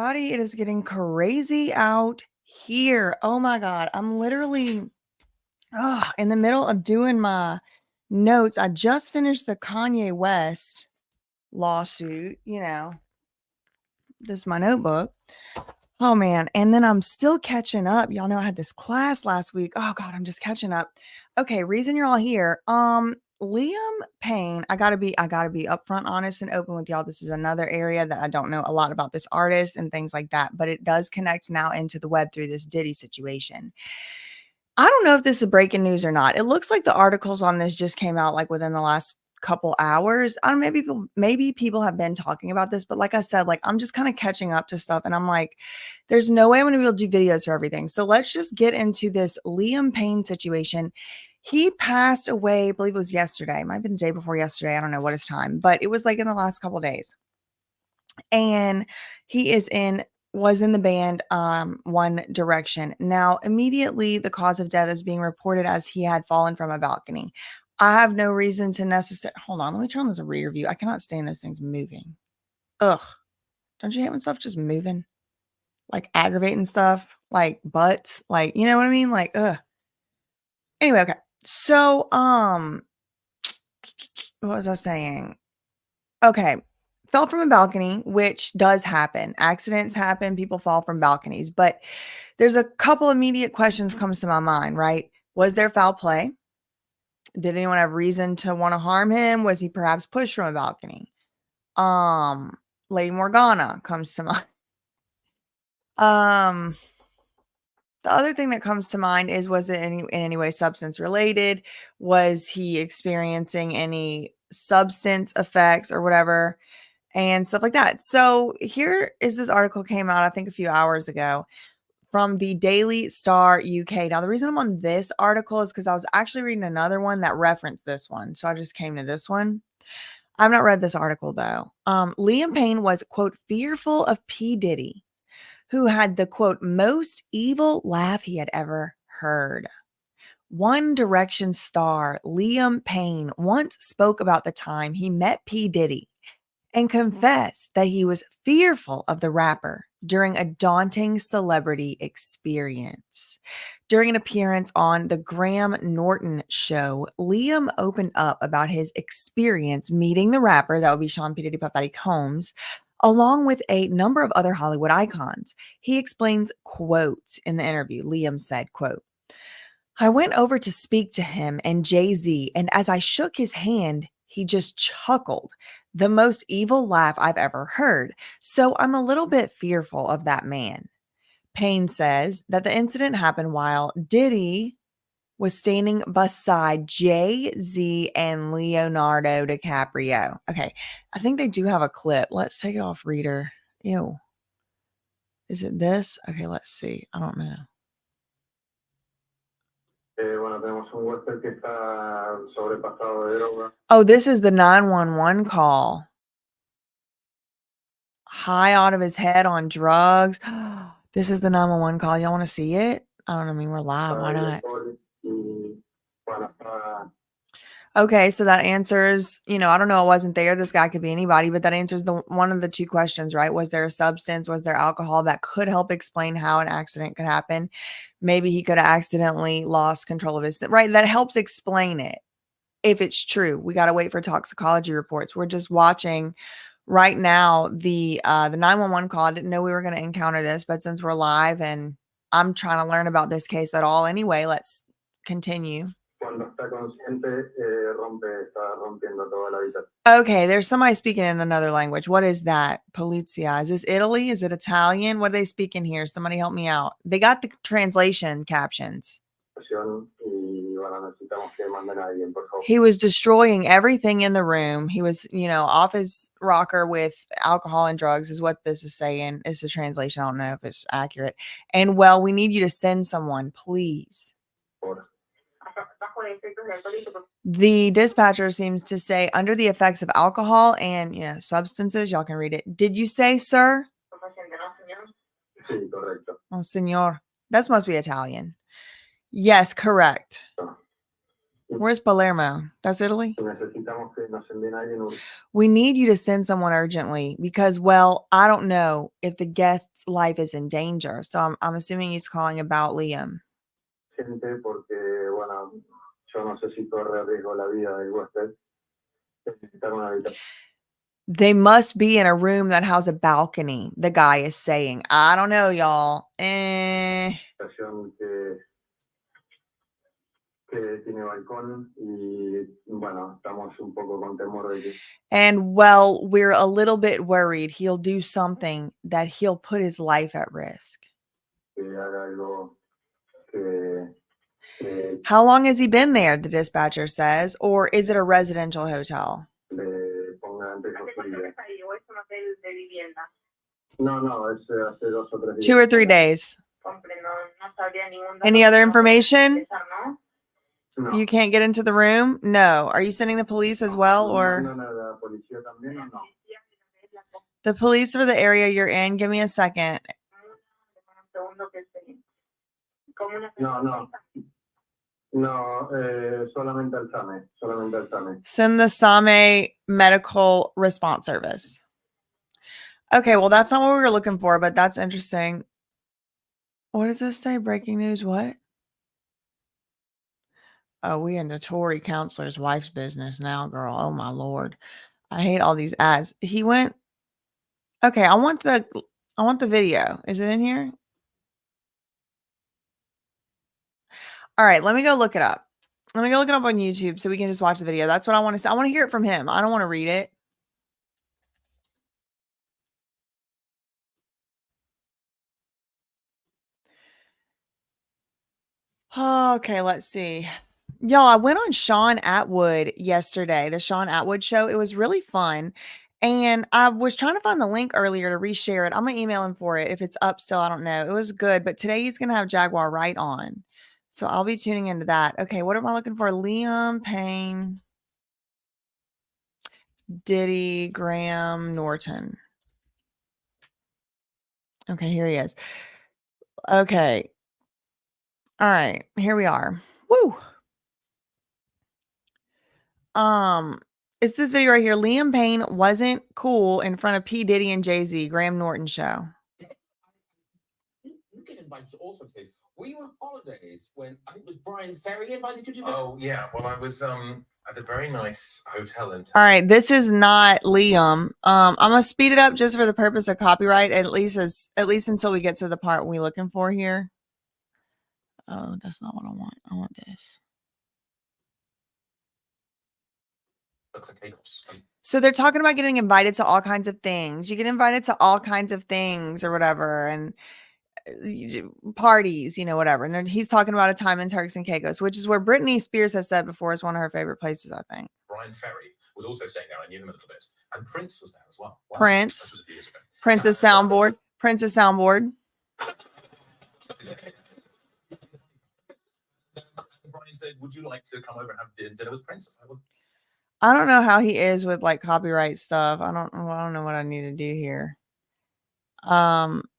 everybody. It is getting crazy out here. Oh my God. I'm literally in the middle of doing my notes. I just finished the Kanye West lawsuit. This is my notebook. Oh man. And then I'm still catching up. Y'all know I had this class last week. Oh God, I'm just catching up. Okay, reason you're all here. Liam Payne, I gotta be upfront, honest, and open with y'all. This is another area that I don't know a lot about this artist and things like that, but it does connect now into the web through this Diddy situation. I don't know if this is breaking news or not. It looks like the articles on this just came out like within the last couple hours. I don't know, maybe people have been talking about this, but like I said, like I'm just kind of catching up to stuff, and I'm like, there's no way I'm gonna be able to do videos for everything. So let's just get into this Liam Payne situation. He passed away, I believe it was yesterday. It might have been the day before yesterday. I don't know what his time, but it was like in the last couple days. And he was in the band One Direction. Now, immediately the cause of death is being reported as he had fallen from a balcony. I have no reason to necessarily hold on. Let me turn on this reader view. I cannot stand those things moving. Ugh. Don't you hate when stuff just moving? Like aggravating stuff, like butts, like, you know what I mean? Like, ugh. Anyway, okay. So, what was I saying? Okay. Fell from a balcony, which does happen. Accidents happen. People fall from balconies. But there's a couple immediate questions comes to my mind, right? Was there foul play? Did anyone have reason to want to harm him? Was he perhaps pushed from a balcony? Lady Morgana comes to mind. The other thing that comes to mind is, was it in any way substance related? Was he experiencing any substance effects or whatever and stuff like that? So here is this article came out, I think a few hours ago from the Daily Star UK. Now, the reason I'm on this article is because I was actually reading another one that referenced this one. So I just came to this one. I've not read this article though. Liam Payne was, quote, fearful of P. Diddy, who had the, quote, most evil laugh he had ever heard. One Direction star Liam Payne once spoke about the time he met P. Diddy and confessed that he was fearful of the rapper during a daunting celebrity experience. During an appearance on the Graham Norton show, Liam opened up about his experience meeting the rapper, that would be Sean P. Diddy Puff Daddy Combs, along with a number of other Hollywood icons. He explains, quote, in the interview, Liam said, quote, I went over to speak to him and Jay-Z, and as I shook his hand, he just chuckled. The most evil laugh I've ever heard. So I'm a little bit fearful of that man. Payne says that the incident happened while Diddy was standing beside Jay-Z and Leonardo DiCaprio. Okay, I think they do have a clip. Let's take it off reader. Ew. Is it this? Okay, let's see. I don't know. Oh, this is the 911 call. High out of his head on drugs. This is the 911 call. Y'all want to see it? I don't know. I mean, we're live. Why not? Okay, so that answers, I don't know. I wasn't there. This guy could be anybody, but that answers one of the two questions, right? Was there a substance? Was there alcohol that could help explain how an accident could happen? Maybe he could have accidentally lost control of his, right? That helps explain it. If it's true, we got to wait for toxicology reports. We're just watching right now the 911 call. I didn't know we were going to encounter this, but since we're live and I'm trying to learn about this case at all anyway, let's continue. Okay, there's somebody speaking in another language. What is that? Polizia. Is this Italy? Is it Italian? What are they speaking here? Somebody help me out. They got the translation captions. He was destroying everything in the room. He was, off his rocker with alcohol and drugs is what this is saying. It's a translation. I don't know if it's accurate. And, well, we need you to send someone, please. The dispatcher seems to say under the effects of alcohol and, substances. Y'all can read it. Did you say, sir? Oh, senor. That must be Italian. Yes, correct. Where's Palermo? That's Italy? We need you to send someone urgently because, well, I don't know if the guest's life is in danger. So I'm assuming he's calling about Liam. They must be in a room that has a balcony, the guy is saying. I don't know, y'all. And well, we're a little bit worried he'll do something that he'll put his life at risk. How long has he been there, the dispatcher says, or is it a residential hotel? 2 or 3 days. Any other information? You can't get into the room? No. Are you sending the police as well, or? The police for the area you're in? Give me a second. Send the SAME Medical Response Service. Okay, well, that's not what we were looking for, but that's interesting. What does this say? Breaking news, what? Oh, we in the Tory counselor's wife's business now, girl. Oh, my Lord. I hate all these ads. He went... Okay, I want the video. Is it in here? All right, let me go look it up. Let me go look it up on YouTube so we can just watch the video. That's what I want to say. I want to hear it from him. I don't want to read it. Okay, let's see. Y'all, I went on Sean Atwood yesterday, the Sean Atwood show. It was really fun. And I was trying to find the link earlier to reshare it. I'm going to email him for it. If it's up still, I don't know. It was good. But today he's going to have Jaguar Wright on. So I'll be tuning into that. Okay, what am I looking for? Liam, Payne, Diddy, Graham Norton. Okay, here he is. Okay. All right, here we are. Woo! It's this video right here. Liam Payne wasn't cool in front of P Diddy and Jay-Z, Graham Norton show. You get invited to all sorts of things. Were you on holidays when I think it was Brian Ferry invited you to do that? Oh yeah, well I was at a very nice hotel in. All right, this is not Liam. I'm gonna speed it up just for the purpose of copyright, at least until we get to the part we're looking for here. Oh, that's not what I want. I want this. So they're talking about getting invited to all kinds of things. You get invited to all kinds of things or whatever, and parties, whatever. And then he's talking about a time in Turks and Caicos, which is where Britney Spears has said before is one of her favorite places, I think. Brian Ferry was also staying there. I knew him a little bit. And Prince was there as well. Wow. Prince. This was a few years ago. Prince's soundboard. Prince's soundboard. Brian said, would you like to come over and have dinner with Prince? I don't know how he is with like copyright stuff. I don't know what I need to do here.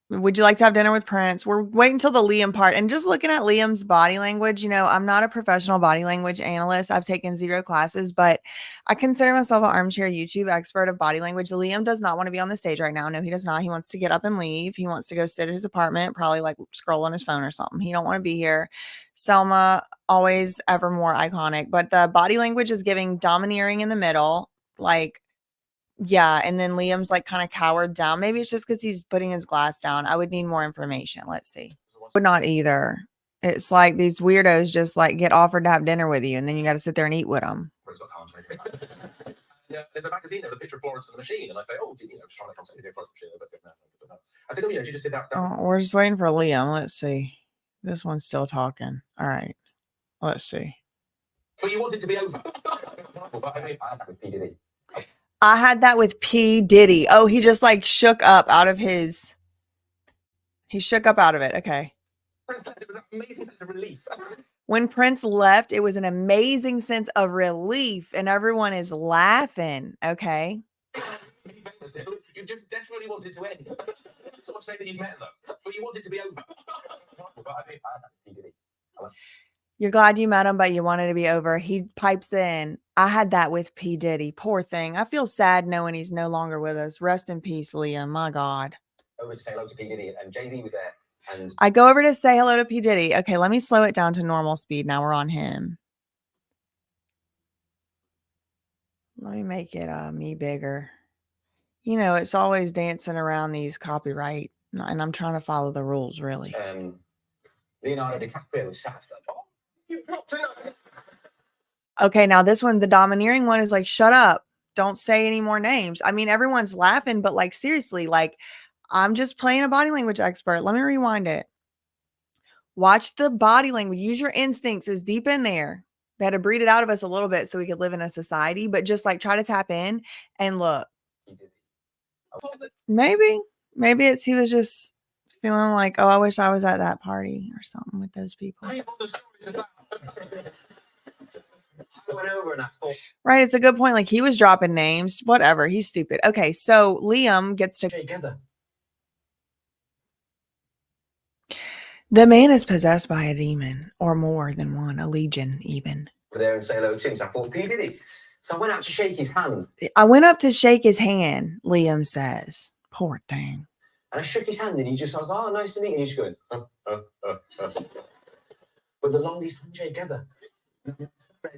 Would you like to have dinner with Prince? We're waiting till the Liam part. And just looking at Liam's body language, I'm not a professional body language analyst. I've taken 0 classes, but I consider myself an armchair YouTube expert of body language. Liam does not want to be on the stage right now. No, he does not. He wants to get up and leave. He wants to go sit at his apartment, probably like scroll on his phone or something. He don't want to be here. Selma, always ever more iconic, but the body language is giving domineering in the middle. Like, yeah, and then Liam's like kind of cowered down. Maybe it's just because he's putting his glass down. I would need more information. Let's see. Would not either. It's like these weirdos just like get offered to have dinner with you, and then you got to sit there and eat with them. Yeah, there's a magazine there with a picture of Florence and the Machine, and I say, oh, just trying to come say Florence and the Machine. I said, oh, she just did that. Oh, we're just waiting for Liam. Let's see. This one's still talking. All right. Let's see. But you want it to be over. But I had that with P Diddy. I had that with P Diddy. Oh, he just like shook up out of his. He shook up out of it. Okay. It was an amazing sense of relief. When Prince left, it was an amazing sense of relief, and everyone is laughing. Okay. You just desperately wanted to end. Sort of say that you've met them, but you wanted to be over. But I had that with P Diddy. You're glad you met him, but you wanted to be over. He pipes in. I had that with P. Diddy. Poor thing. I feel sad knowing he's no longer with us. Rest in peace, Liam. My God. Over to say hello to P Diddy, and Jay-Z was there. And I go over to say hello to P. Diddy. Okay, let me slow it down to normal speed. Now we're on him. Let me make it me bigger. You know, it's always dancing around these copyright, and I'm trying to follow the rules, really. Leonardo DiCaprio was sat there. Oh, you popped it up. Okay, now this one, the domineering one is like, shut up. Don't say any more names. I mean, everyone's laughing, but like, seriously, like, I'm just playing a body language expert. Let me rewind it. Watch the body language. Use your instincts. Is deep in there. They had to breed it out of us a little bit so we could live in a society, but just like try to tap in and look. Maybe it's he was just feeling like, oh, I wish I was at that party or something with those people. Right, it's a good point. Like he was dropping names, whatever. He's stupid. Okay, so Liam gets to together. The man is possessed by a demon, or more than one, a legion even. There and say hello to him. So I thought, P Diddy. So I went out to shake his hand. I went up to shake his hand, Liam says. Poor thing. And I shook his hand and he just was, oh, nice to meet you. And he's going, But the longest handshake ever.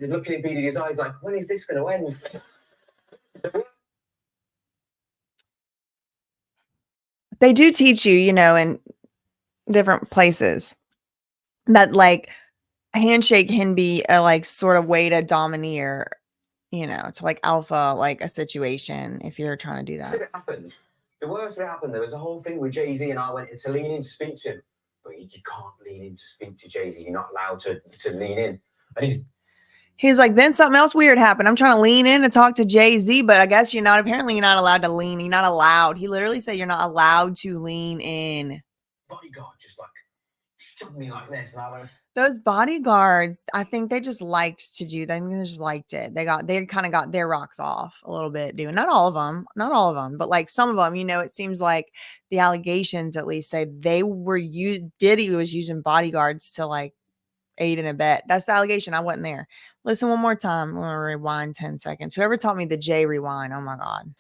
Looking in P Diddy's eyes like, when is this going to end? They do teach you, you know, in different places that like a handshake can be a like sort of way to domineer, you know, to like alpha like a situation if you're trying to do that. It happened. The worst that happened, there was a whole thing with Jay-Z and I went to lean in to speak to him. But you can't lean in to speak to Jay-Z. You're not allowed to lean in. And he's like, then something else weird happened. I'm trying to lean in to talk to Jay-Z, but I guess apparently you're not allowed to lean. You're not allowed. He literally said you're not allowed to lean in. Bodyguard just like shoved me like this. And I went, those bodyguards, I think they just liked to do. They just liked it. They kind of got their rocks off a little bit, doing not all of them, but like some of them. You know, it seems like the allegations at least say they were Diddy was using bodyguards to like aid and abet. That's the allegation. I wasn't there. Listen one more time. I'm gonna rewind 10 seconds. Whoever taught me the J rewind. Oh my God.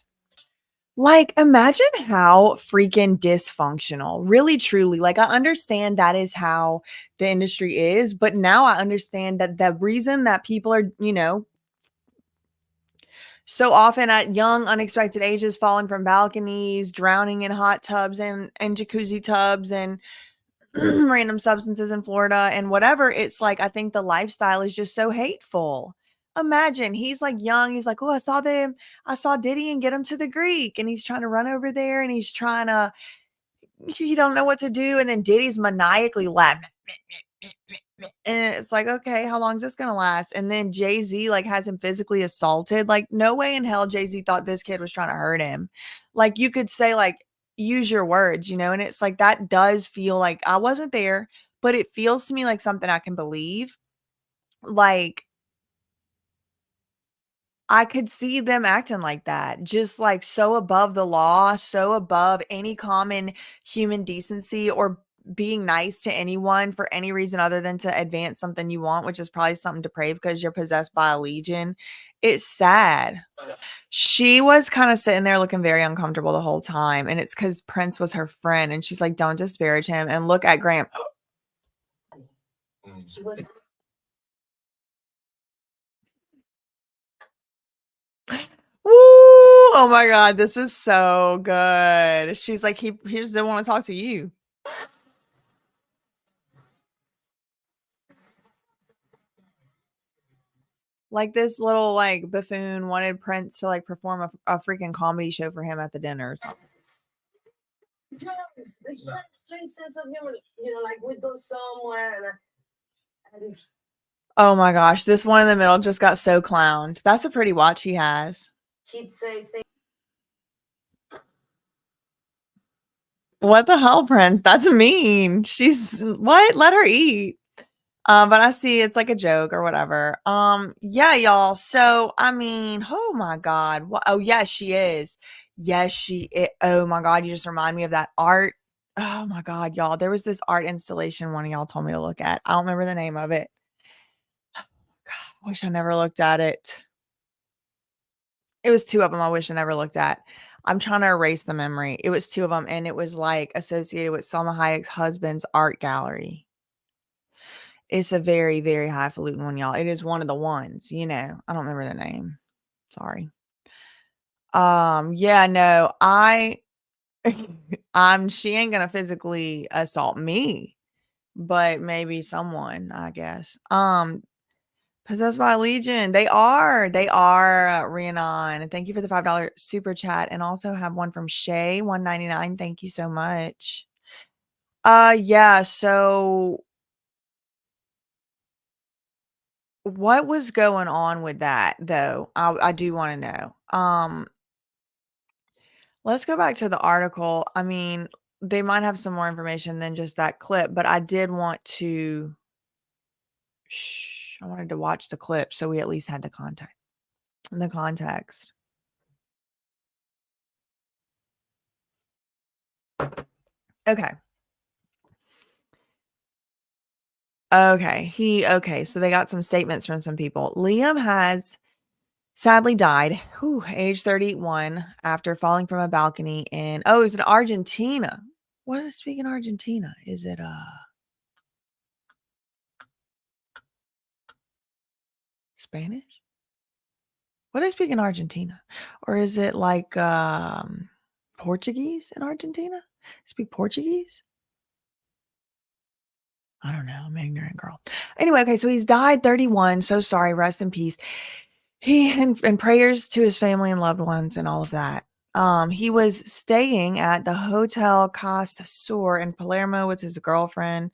Like, imagine how freaking dysfunctional, really, truly. Like, I understand that is how the industry is, but now I understand that the reason that people are, you know, so often at young, unexpected ages, falling from balconies, drowning in hot tubs and jacuzzi tubs and random substances in Florida and whatever. It's like, I think the lifestyle is just so hateful. Imagine he's like young. He's like, oh, I saw Diddy and get him to the Greek. And he's trying to run over there and he don't know what to do. And then Diddy's maniacally laughing. And it's like, okay, how long is this going to last? And then Jay-Z like has him physically assaulted. Like no way in hell Jay-Z thought this kid was trying to hurt him. Like you could say like, use your words, you know? And it's like, that does feel like I wasn't there, but it feels to me like something I can believe. Like, I could see them acting like that, just like so above the law, so above any common human decency or being nice to anyone for any reason other than to advance something you want, which is probably something depraved because you're possessed by a legion. It's sad. She was kind of sitting there looking very uncomfortable the whole time. And it's because Prince was her friend. And she's like, don't disparage him. And look at Graham. she was. Woo! Oh my God, this is so good. She's like, he just didn't want to talk to you. Like this little like buffoon wanted Prince to like perform a freaking comedy show for him at the dinners. Strange sense of humor, you know, like we'd go somewhere and oh my gosh, this one in the middle just got so clowned. That's a pretty watch he has. she'd say things. What the hell, Prince? That's mean. She's what? Let her eat. But I see it's like a joke or whatever. Yeah, y'all. So I mean, oh my God. What? Oh yes, she is. Yes, she is. Oh my God, you just remind me of that art. Oh my God, y'all. There was this art installation one of y'all told me to look at. I don't remember the name of it. wish I never looked at it. It was 2 of them I wish I never looked at. I'm trying to erase the memory. It was 2 of them, and it was, like, associated with Salma Hayek's husband's art gallery. It's a very, very highfalutin one, y'all. It is one of the ones, you know. I don't remember the name. Sorry. Yeah, no, she ain't gonna physically assault me, but maybe someone, I guess. Possessed by Legion. They are, Rhiannon. And thank you for the $5 super chat. And also have one from Shay, 199. Thank you so much. Yeah, so what was going on with that though? I do want to know. Let's go back to the article. I mean, they might have some more information than just that clip, but I did want to I wanted to watch the clip so we at least had the context. Okay. Okay, so they got some statements from some people. Liam has sadly died, age 31, after falling from a balcony in, it's in Argentina. What do they speak in Argentina? Is it Spanish? What do they speak in Argentina? Or is it like Portuguese in Argentina? Speak Portuguese? I don't know. I'm an ignorant girl. Anyway, okay, so he's died 31. So sorry. Rest in peace. He and prayers to his family and loved ones and all of that. He was staying at the Hotel Casa Sur in Palermo with his girlfriend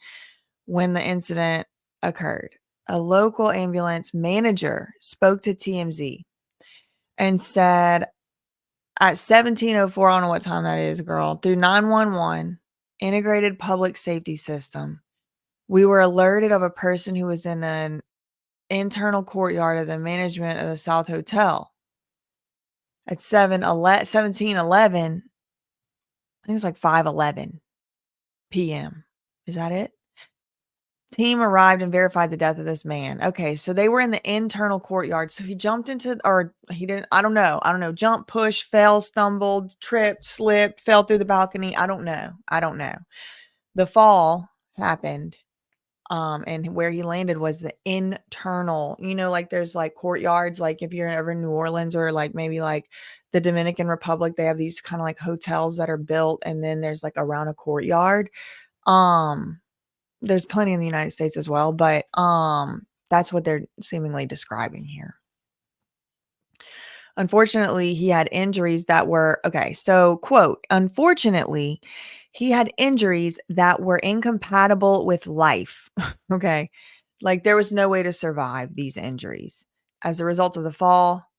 when the incident occurred. A local ambulance manager spoke to TMZ and said at 17:04, I don't know what time that is, girl, through 911 integrated public safety system, we were alerted of a person who was in an internal courtyard of the management of the South Hotel at 17:11. I think it's like 5:11 p.m. Is that it? Team arrived and verified the death of this man. Okay, so they were in the internal courtyard. So he jumped into, or he didn't, I don't know. Jump, push, fell, stumbled, tripped, slipped, fell through the balcony. I don't know. The fall happened. And where he landed was the internal, like there's like courtyards, like if you're ever in New Orleans or like maybe like the Dominican Republic, they have these kind of like hotels that are built and then there's like around a courtyard. There's plenty in the United States as well, but that's what they're seemingly describing here. Unfortunately, he had injuries that were, so quote, unfortunately, he had injuries that were incompatible with life. Okay. Like there was no way to survive these injuries as a result of the fall.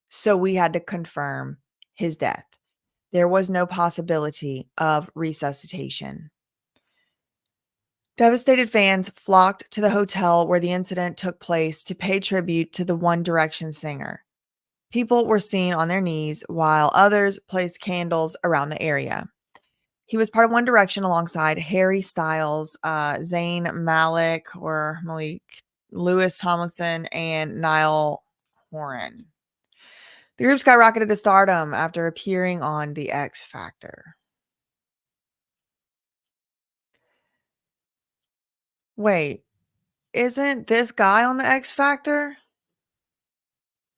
So we had to confirm his death. There was no possibility of resuscitation. Devastated fans flocked to the hotel where the incident took place to pay tribute to the One Direction singer. People were seen on their knees while others placed candles around the area. He was part of One Direction alongside Harry Styles, Zayn Malik, Lewis Tomlinson, and Niall Horan. The group skyrocketed to stardom after appearing on The X Factor. Wait, isn't this guy on The X Factor?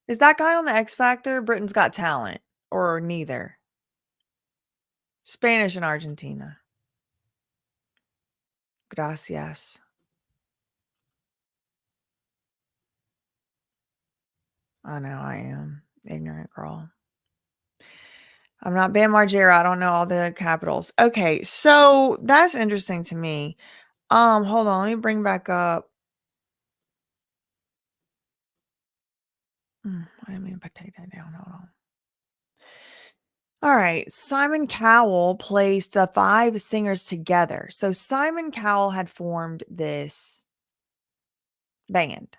Is that guy on The X Factor? Britain's Got Talent, or neither? Spanish and Argentina. Gracias. I know I am. Ignorant girl. I'm not Bam Margera. I don't know all the capitals. Okay, so that's interesting to me. Hold on. Let me bring back up. I didn't mean to take that down. Hold on. All right. Simon Cowell placed the 5 singers together. So Simon Cowell had formed this band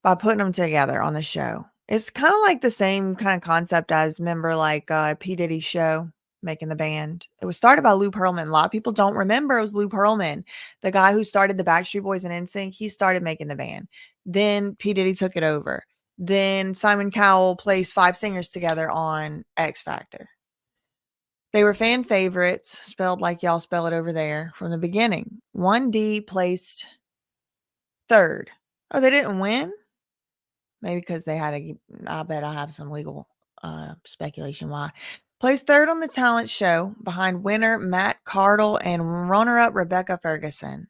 by putting them together on the show. It's kind of like the same kind of concept as, remember, like P Diddy's show. making the band. It was started by Lou Pearlman. A lot of people don't remember it was Lou Pearlman, the guy who started the Backstreet Boys and NSYNC. He started making the band. Then P. Diddy took it over. Then Simon Cowell placed 5 singers together on X Factor. They were fan favorites, spelled like y'all spell it over there, from the beginning. 1D placed 3rd. Oh, they didn't win? Maybe because they had I bet I have some legal speculation why. Placed 3rd on the talent show behind winner Matt Cardle and runner-up Rebecca Ferguson.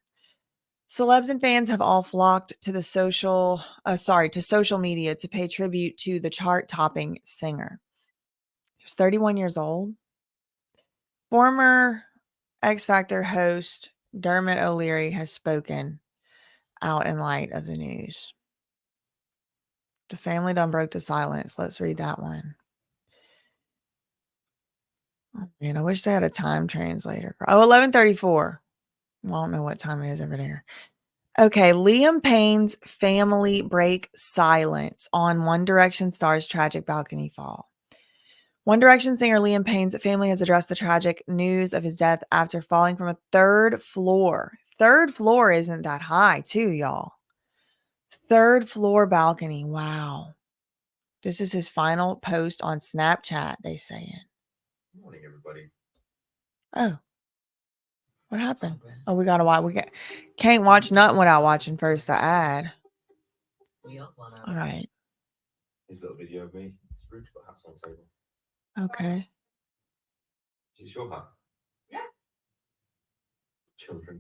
Celebs and fans have all flocked to the social media to pay tribute to the chart-topping singer. He was 31 years old. Former X Factor host Dermot O'Leary has spoken out in light of the news. The family done broke the silence. Let's read that one. Oh, man, I wish they had a time translator. Oh, 11:34. I don't know what time it is over there. Okay, Liam Payne's family break silence on One Direction star's tragic balcony fall. One Direction singer Liam Payne's family has addressed the tragic news of his death after falling from a 3rd floor. 3rd floor isn't that high, too, y'all. 3rd floor balcony. Wow. This is his final post on Snapchat, they saying. Good morning, everybody. Oh. What happened? Oh, we gotta watch. Can't watch nothing without watching first the ad. All right. Here's a little video of me. It's rude to put hats on the table. Okay. Is this your hat? Yeah. Children.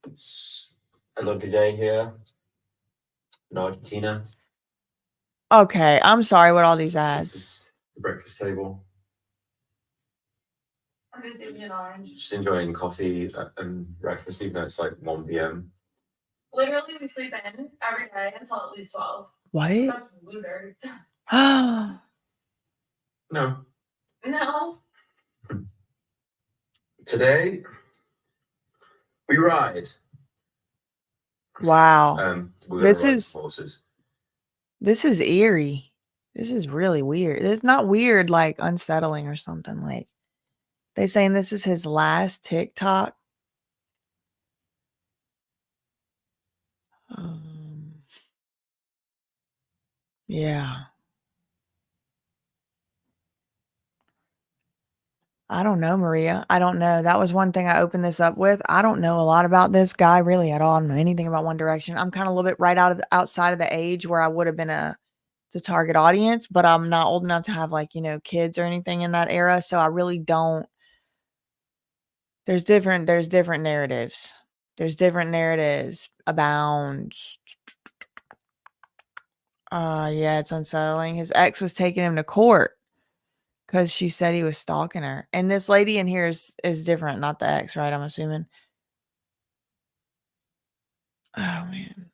It's a lovely day here in Argentina. Okay. I'm sorry with all these This ads. is the breakfast table. I'm just giving you an orange. Just enjoying coffee and breakfast, even though it's like 1 p.m. Literally, we sleep in every day until at least 12. What? That's losers. Oh, No. No. Today, we ride. wow. We're This gonna ride is- horses. This is eerie. This is really weird. It's not weird, like unsettling or something. Like they saying this is his last TikTok. Yeah. I don't know, Maria. I don't know. That was one thing I opened this up with. I don't know a lot about this guy really at all. I don't know anything about One Direction. I'm kind of a little bit right outside of the age where I would have been the target audience, but I'm not old enough to have like, kids or anything in that era. So I really don't. There's different narratives. There's different narratives abound. Yeah, it's unsettling. His ex was taking him to court because she said he was stalking her. And this lady in here is different, not the ex, right? I'm assuming. Oh man.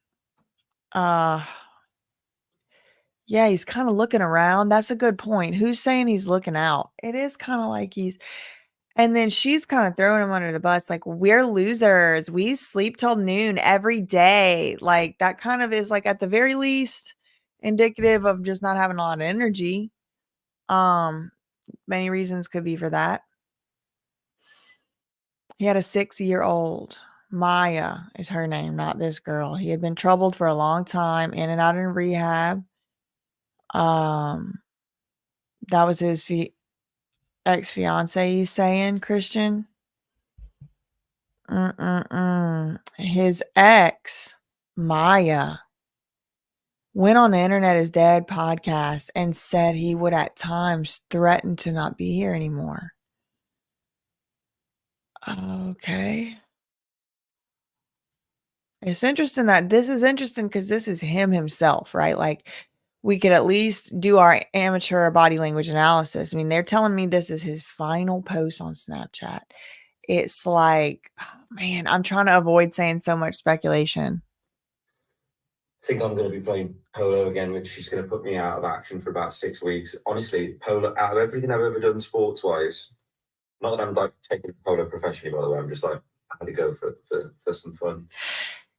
Yeah, he's kind of looking around. That's a good point. Who's saying he's looking out? It is kind of like and then she's kind of throwing him under the bus, like, we're losers. We sleep till noon every day. Like, that kind of is, like, at the very least, indicative of just not having a lot of energy. Many reasons could be for that. He had a 6-year-old. Maya is her name, not this girl. He had been troubled for a long time, in and out in rehab. That was his ex-fiance, he's saying, Christian. His ex, Maya, went on the Internet is Dead podcast and said he would at times threaten to not be here anymore. Okay. It's interesting that this is interesting because this is him himself, right? Like, we could at least do our amateur body language analysis. I mean, they're telling me this is his final post on Snapchat. It's like, oh, man, I'm trying to avoid saying so much speculation. I think I'm going to be playing polo again, which is going to put me out of action for about 6 weeks. Honestly, polo, out of everything I've ever done sports-wise, not that I'm like taking polo professionally, by the way, I'm just like, I'm going to go for some fun.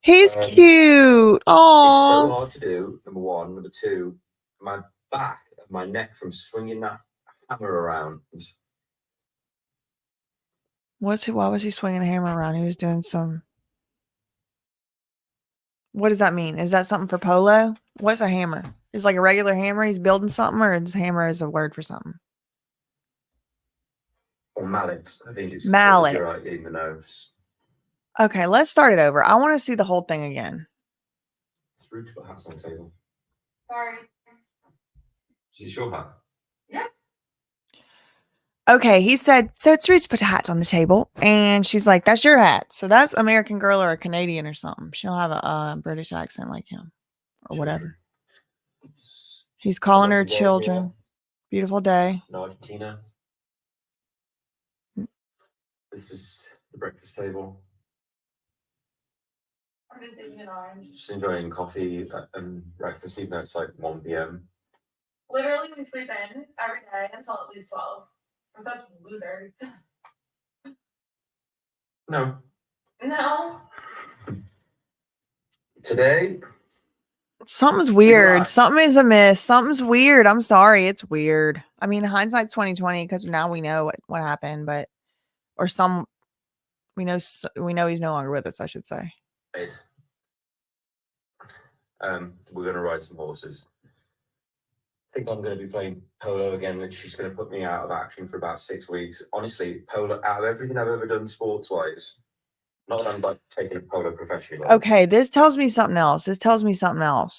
He's cute. Oh, It's so hard to do, number one. Number two, my back and my neck from swinging that hammer around. Why was he swinging a hammer around? He was doing some. What does that mean? Is that something for polo? What's a hammer? Is like a regular hammer? He's building something, or is hammer is a word for something? Or mallet, I think it's Mallet. You're right in the nose. Okay, let's start it over. I want to see the whole thing again. It's rude to put hats on the table. Sorry. Is it your hat? Yeah. Okay, he said, so it's rude to put a hat on the table. And she's like, that's your hat. So that's American Girl or a Canadian or something. She'll have a British accent like him or whatever. He's calling her children. Beautiful day. In Argentina. This is the breakfast table. I'm just eating an orange. Just enjoying coffee and breakfast, even though it's like 1 p.m. Literally, we sleep in every day until at least 12. We're such losers. No. No. Today, Something's weird. Right. Something is amiss. Something's weird. I'm sorry. It's weird. I mean, hindsight's 2020 because now we know what happened, but we know he's no longer with us, I should say. right. We're gonna ride some horses. I think I'm gonna be playing polo again, which she's gonna put me out of action for about 6 weeks. Honestly, polo, out of everything I've ever done sports-wise, not that I'm like taking a polo professionally. Okay, this tells me something else.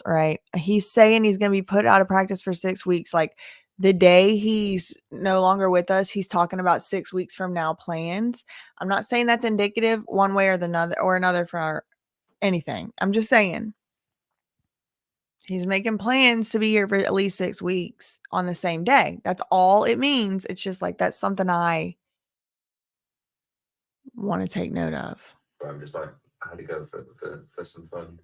Right? He's saying he's going to be put out of practice for 6 weeks. Like the day he's no longer with us, he's talking about 6 weeks from now plans. I'm not saying that's indicative one way or another for anything. I'm just saying he's making plans to be here for at least 6 weeks on the same day. That's all it means. It's just like that's something I want to take note of. I'm just like, I had to go for some fun.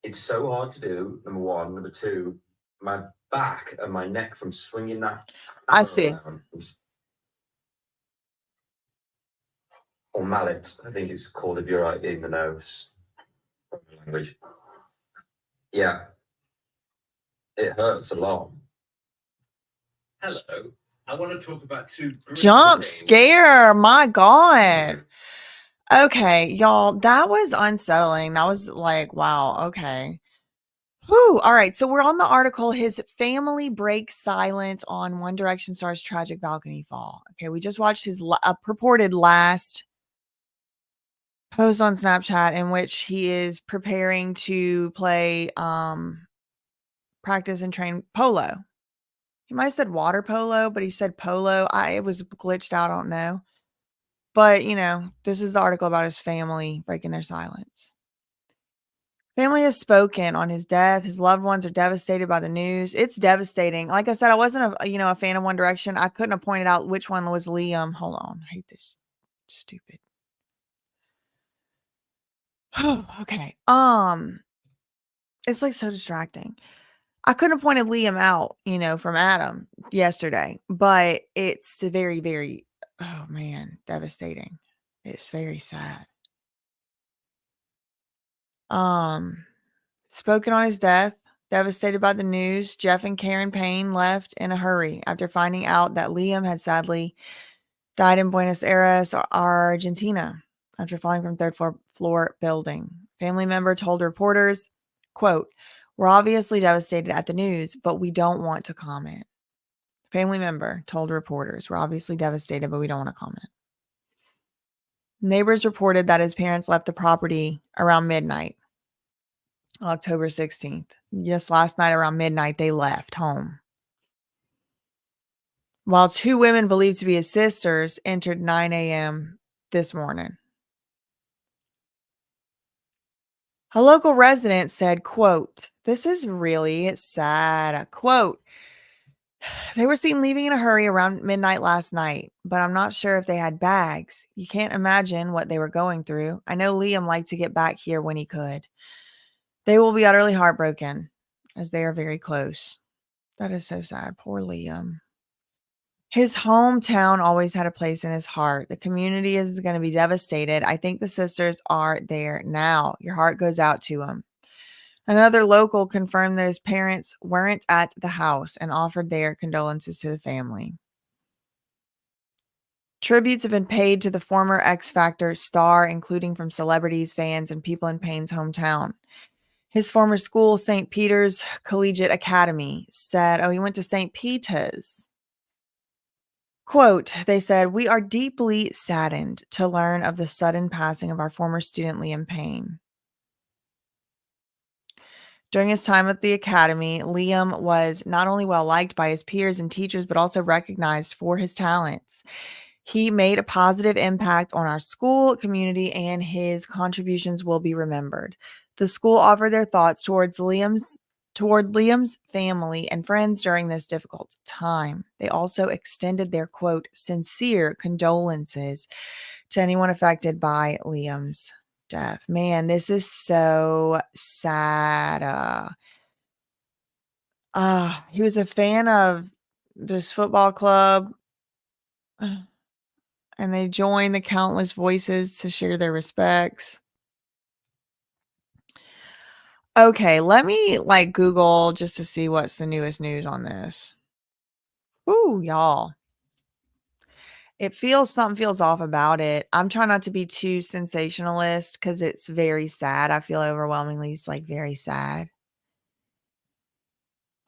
It's so hard to do, number one. Number two, my back and my neck from swinging that. I see. Around. Or mallet, I think it's called if you're right in the nose. Language. Yeah. It hurts a lot. Hello. I want to talk about two Jump things. scare. My God. Okay, y'all, that was unsettling. That was like, wow, okay. Whew. All right, so we're on the article. His family breaks silence on One Direction star's tragic balcony fall. Okay, we just watched his purported last post on Snapchat in which he is preparing to play practice and train polo. He might have said water polo, but he said polo. It was glitched out, I don't know. But, this is the article about his family breaking their silence. Family has spoken on his death. His loved ones are devastated by the news. It's devastating. Like I said, I wasn't a fan of One Direction. I couldn't have pointed out which one was Liam. Hold on. I hate this. Stupid. Oh, okay. It's like so distracting. I couldn't have pointed Liam out, from Adam yesterday, but it's very, very, oh man, devastating. It's very sad. Spoken on his death, devastated by the news, Jeff and Karen Payne left in a hurry after finding out that Liam had sadly died in Buenos Aires, Argentina, after falling from third floor building. Family member told reporters, quote, "We're obviously devastated at the news, but we don't want to comment." Family member told reporters, "We're obviously devastated, but we don't want to comment." Neighbors reported that his parents left the property around midnight, October 16th. Just last night around midnight, they left home. While two women believed to be his sisters entered 9 a.m. this morning. A local resident said, quote, it's sad. Quote, "They were seen leaving in a hurry around midnight last night, but I'm not sure if they had bags. You can't imagine what they were going through. I know Liam liked to get back here when he could. They will be utterly heartbroken as they are very close." That is so sad. Poor Liam. His hometown always had a place in his heart. The community is going to be devastated. I think the sisters are there now. Your heart goes out to him. Another local confirmed that his parents weren't at the house and offered their condolences to the family. Tributes have been paid to the former X Factor star, including from celebrities, fans, and people in Payne's hometown. His former school, St. Peter's Collegiate Academy, said, he went to St. Peter's. Quote, they said, "We are deeply saddened to learn of the sudden passing of our former student, Liam Payne. During his time at the academy, Liam was not only well liked by his peers and teachers, but also recognized for his talents. He made a positive impact on our school, community, and his contributions will be remembered." The school offered their thoughts toward Liam's family and friends during this difficult time. They also extended their, quote, "sincere condolences" to anyone affected by Liam's death. Man, this is so sad. He was a fan of this football club, and they joined the countless voices to share their respects. Okay, let me Google just to see what's the newest news on this. Ooh, y'all. Something feels off about it. I'm trying not to be too sensationalist because it's very sad. I feel overwhelmingly it's very sad.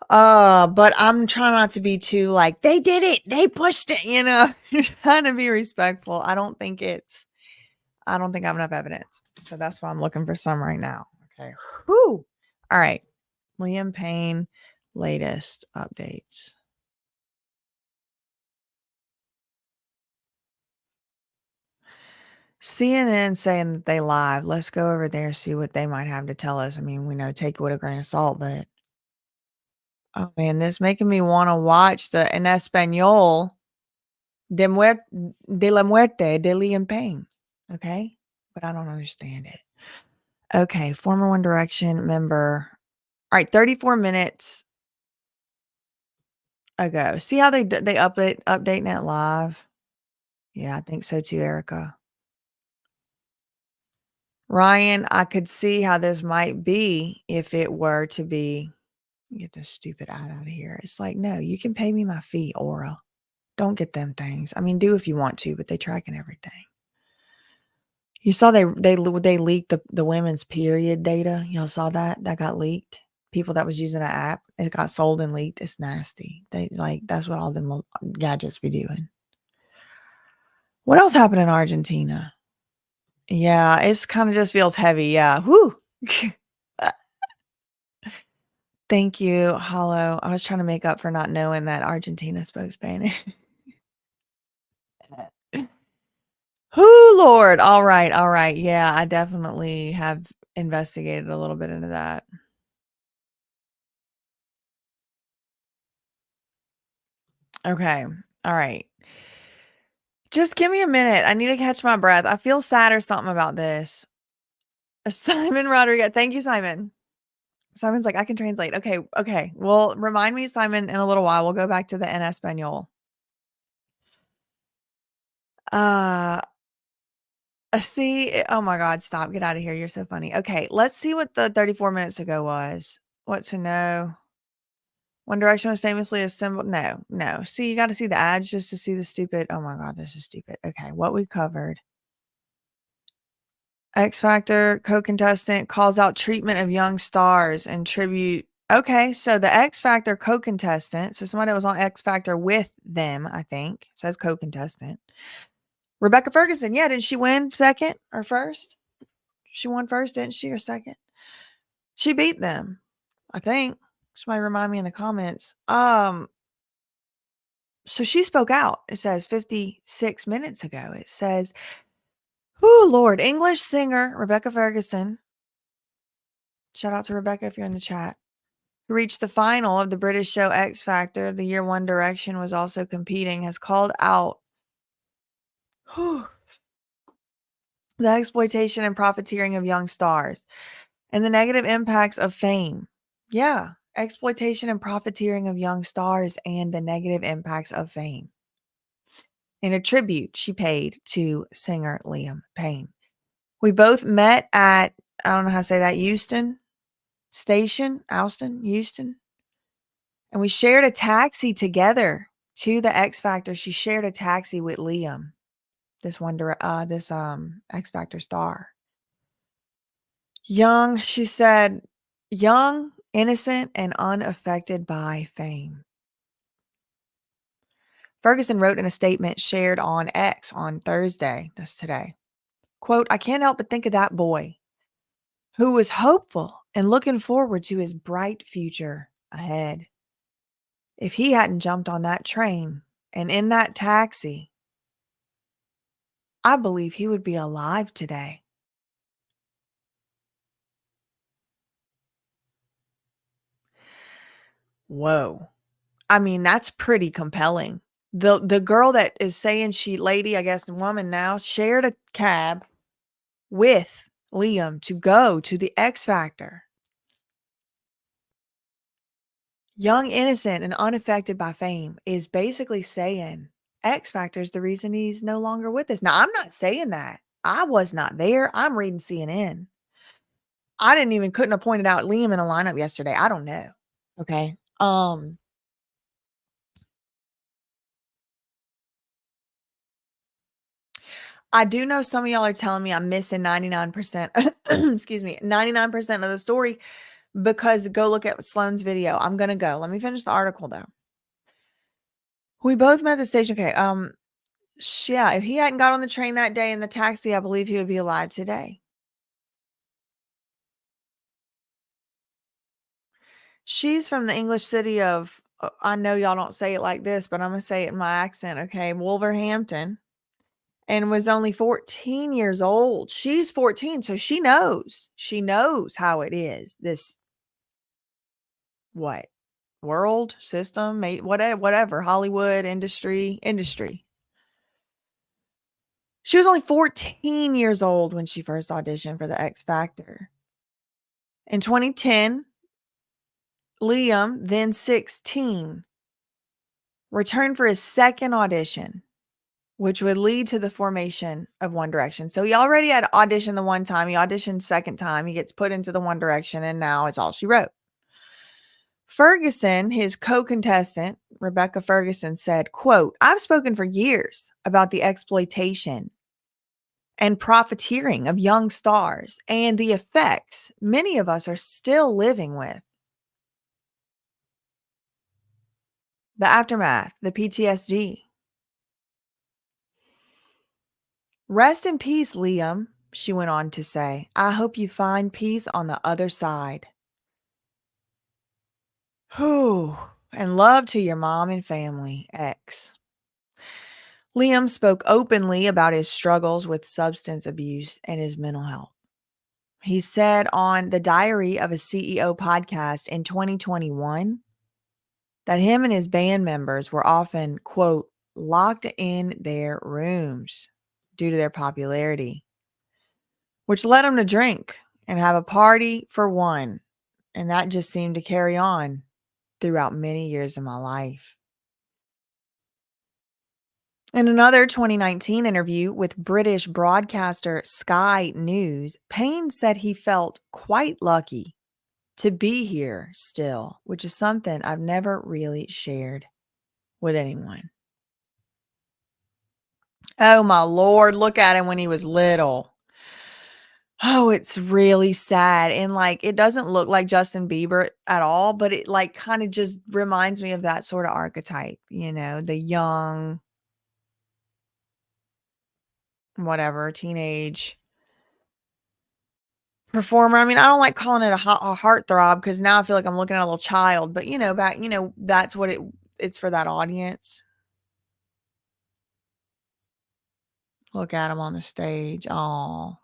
But I'm trying not to be too they did it, they pushed it, trying to be respectful. I don't think I have enough evidence. So that's why I'm looking for some right now. Okay. Whew. All right. Liam Payne, latest updates. CNN saying that they live. Let's go over there, see what they might have to tell us. I mean, we know take it with a grain of salt, but oh man, this making me want to watch the en español de la muerte de Liam Payne. Okay? But I don't understand it. Okay, former One Direction member. All right, 34 minutes ago. See how they updating it live? Yeah, I think so too, Erica. Ryan, I could see how this might be if it were to be. Get this stupid ad out of here. It's no, you can pay me my fee, Aura. Don't get them things. I mean, do if you want to, but they tracking everything. You saw they leaked the women's period data. Y'all saw that? That got leaked. People that was using an app, it got sold and leaked. It's nasty. They that's what all them gadgets be doing. What else happened in Argentina? Yeah, it's kind of just feels heavy. Yeah. Whoo. Thank you, Hollow. I was trying to make up for not knowing that Argentina spoke Spanish. Whoo, Lord. All right. All right. Yeah, I definitely have investigated a little bit into that. Okay. All right. Just give me a minute. I need to catch my breath. I feel sad or something about this. Simon Rodriguez. Thank you, Simon. Simon's I can translate. Okay. Okay. Well, remind me, Simon, in a little while. We'll go back to the en español. See, oh my God, stop. Get out of here. You're so funny. Okay. Let's see what the 34 minutes ago was. What to know? One Direction was famously assembled. No. See, you got to see the ads just to see the stupid. Oh my God, this is stupid. Okay, what we covered. X Factor co-contestant calls out treatment of young stars and tribute. Okay, so the X Factor co-contestant, so somebody that was on X Factor with them, I think, says co-contestant. Rebecca Ferguson, yeah, didn't she win second or first? She won first, didn't she, or second? She beat them, I think. Somebody remind me in the comments. So she spoke out. It says 56 minutes ago. It says, "Oh Lord, English singer Rebecca Ferguson." Shout out to Rebecca if you're in the chat. Who reached the final of the British show X Factor. The year One Direction was also competing. Has called out the exploitation and profiteering of young stars and the negative impacts of fame. Yeah. Exploitation and profiteering of young stars and the negative impacts of fame. In a tribute she paid to singer Liam Payne. We both met at, I don't know how to say that, Houston. And we shared a taxi together to the X Factor. She shared a taxi with Liam. this X Factor star. Young, she said, young, innocent, and unaffected by fame. Ferguson wrote in a statement shared on X on Thursday, that's today, quote, I can't help but think of that boy who was hopeful and looking forward to his bright future ahead. If he hadn't jumped on that train and in that taxi, I believe he would be alive today. Whoa. I mean, that's pretty compelling. The girl that is saying lady, I guess the woman now, shared a cab with Liam to go to the X Factor. Young, innocent, and unaffected by fame is basically saying X Factor is the reason he's no longer with us. Now, I'm not saying that. I was not there. I'm reading CNN. I couldn't have pointed out Liam in a lineup yesterday. I don't know. Okay. I do know some of y'all are telling me I'm missing 99%, excuse me, 99% of the story because go look at Sloane's video. I'm going to go. Let me finish the article though. We both met at the station. Okay. Yeah, if he hadn't got on the train that day in the taxi, I believe he would be alive today. She's from the English city of, I know y'all don't say it like this, but I'm going to say it in my accent. Okay. Wolverhampton. And was only 14 years old. She's 14, so she knows. She knows how it is. This world system, whatever, Hollywood industry. She was only 14 years old when she first auditioned for the X Factor. In 2010, Liam, then 16, returned for his second audition, which would lead to the formation of One Direction. So he already had auditioned the one time. He auditioned second time. He gets put into the One Direction, and now it's all she wrote. Ferguson, his co-contestant, Rebecca Ferguson, said, quote, I've spoken for years about the exploitation and profiteering of young stars and the effects many of us are still living with. The aftermath, the PTSD. Rest in peace, Liam, she went on to say. I hope you find peace on the other side. Whew. And love to your mom and family, X. Liam spoke openly about his struggles with substance abuse and his mental health. He said on the Diary of a CEO podcast in 2021 that him and his band members were often, quote, locked in their rooms due to their popularity, which led him to drink and have a party for one. And that just seemed to carry on throughout many years of my life. In another 2019 interview with British broadcaster Sky News, Payne said he felt quite lucky to be here still, which is something I've never really shared with anyone. Oh my Lord, look at him when he was little. Oh, it's really sad. And it doesn't look like Justin Bieber at all, but it kind of just reminds me of that sort of archetype, the young, whatever, teenage performer. I mean, I don't like calling it a heartthrob because now I feel like I'm looking at a little child, but that's what it's for that audience. Look at him on the stage. Oh,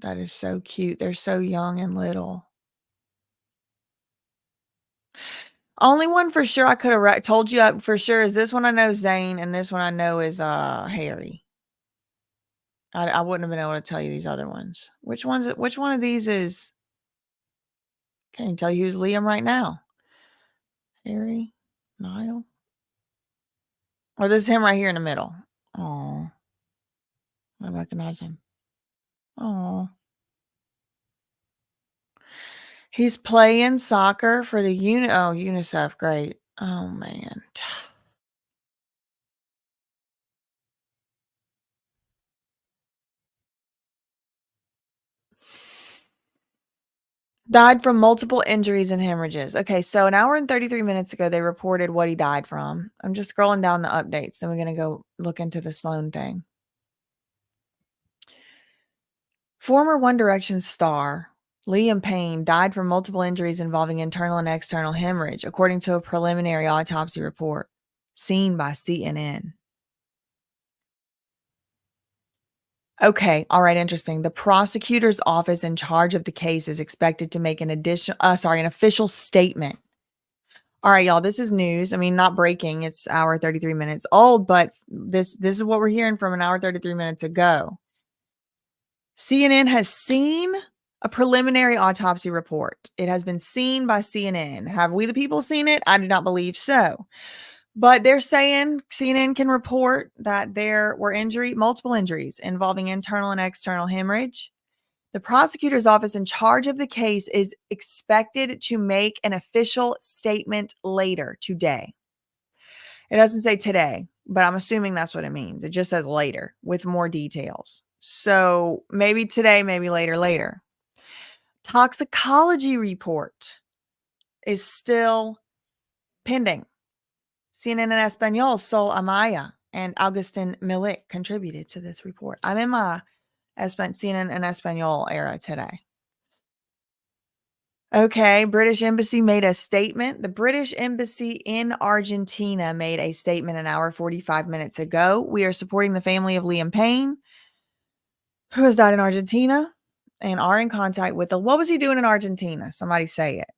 that is so cute. They're so young and little. Only one for sure I could have told you for sure is this one. I know Zayn, and this one I know is Harry. I wouldn't have been able to tell you these other ones. Which one of these is? Can't even tell you who's Liam right now. Harry, Niall. Or this is him right here in the middle. Oh, I recognize him. Oh. He's playing soccer for the UNICEF. Great. Oh, man. Died from multiple injuries and hemorrhages. Okay, so an hour and 33 minutes ago, they reported what he died from. I'm just scrolling down the updates. Then we're going to go look into the Sloan thing. Former One Direction star Liam Payne died from multiple injuries involving internal and external hemorrhage, according to a preliminary autopsy report seen by CNN. Okay, all right, interesting. The prosecutor's office in charge of the case is expected to make an official statement. All right, y'all, this is news. I mean, not breaking. It's hour 33 minutes old, but this is what we're hearing from an hour 33 minutes ago. CNN has seen a preliminary autopsy report. It has been seen by CNN. Have we the people seen it? I do not believe so. But they're saying CNN can report that there were multiple injuries involving internal and external hemorrhage. The prosecutor's office in charge of the case is expected to make an official statement later today. It doesn't say today, but I'm assuming that's what it means. It just says later with more details. So maybe today, maybe later. Toxicology report is still pending. CNN en Espanol, Sol Amaya and Augustin Milik contributed to this report. I'm in my CNN en Espanol era today. Okay, British Embassy made a statement. The British Embassy in Argentina made a statement an hour 45 minutes ago. We are supporting the family of Liam Payne, who has died in Argentina, and are in contact with what was he doing in Argentina? Somebody say it.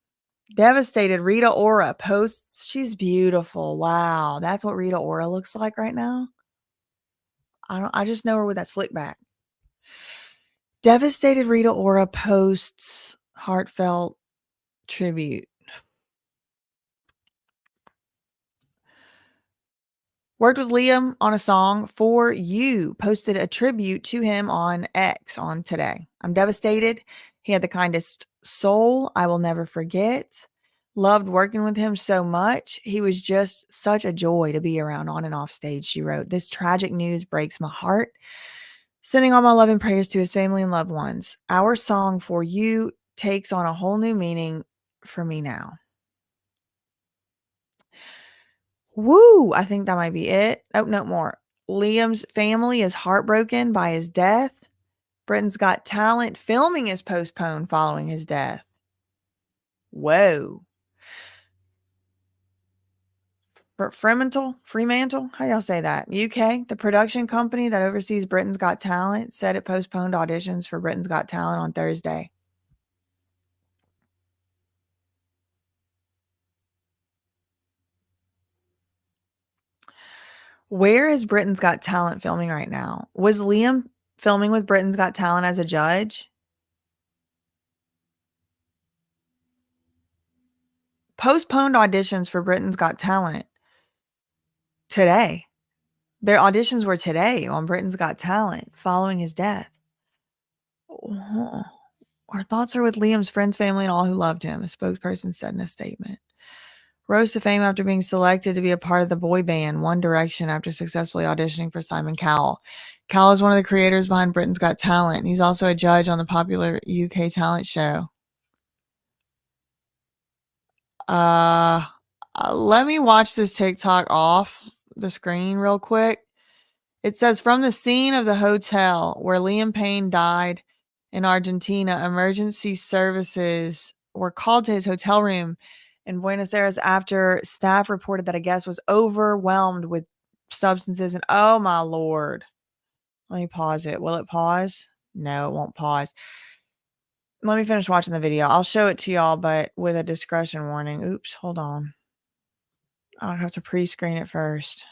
Devastated Rita Ora posts, she's beautiful. Wow, that's what Rita Ora looks like right now. I just know her with that slick back. Devastated Rita Ora posts heartfelt tribute. Worked with Liam on a song For You. Posted a tribute to him on X on today. I'm devastated. He had the kindest soul I will never forget. Loved working with him so much. He was just such a joy to be around on and off stage, she wrote. This tragic news breaks my heart. Sending all my love and prayers to his family and loved ones. Our song For You takes on a whole new meaning for me now. Woo! I think that might be it. Oh, no more. Liam's family is heartbroken by his death. Britain's Got Talent filming is postponed following his death. Whoa. Fremantle? How y'all say that? UK, the production company that oversees Britain's Got Talent, said it postponed auditions for Britain's Got Talent on Thursday. Where is Britain's Got Talent filming right now? Was Liam filming with Britain's Got Talent as a judge? Postponed auditions for Britain's Got Talent today. Their auditions were today on Britain's Got Talent following his death. Our thoughts are with Liam's friends, family, and all who loved him, a spokesperson said in a statement. Rose to fame after being selected to be a part of the boy band One Direction after successfully auditioning for Simon Cowell. Cowell is one of the creators behind Britain's Got Talent. He's also a judge on the popular UK talent show. Let me watch this TikTok off the screen real quick. It says, from the scene of the hotel where Liam Payne died in Argentina, emergency services were called to his hotel room in Buenos Aires after staff reported that a guest was overwhelmed with substances. And oh my Lord. Let me pause it. Will it pause? No, it won't pause. Let me finish watching the video. I'll show it to y'all, but with a discretion warning. Oops, hold on. I'll have to pre-screen it first.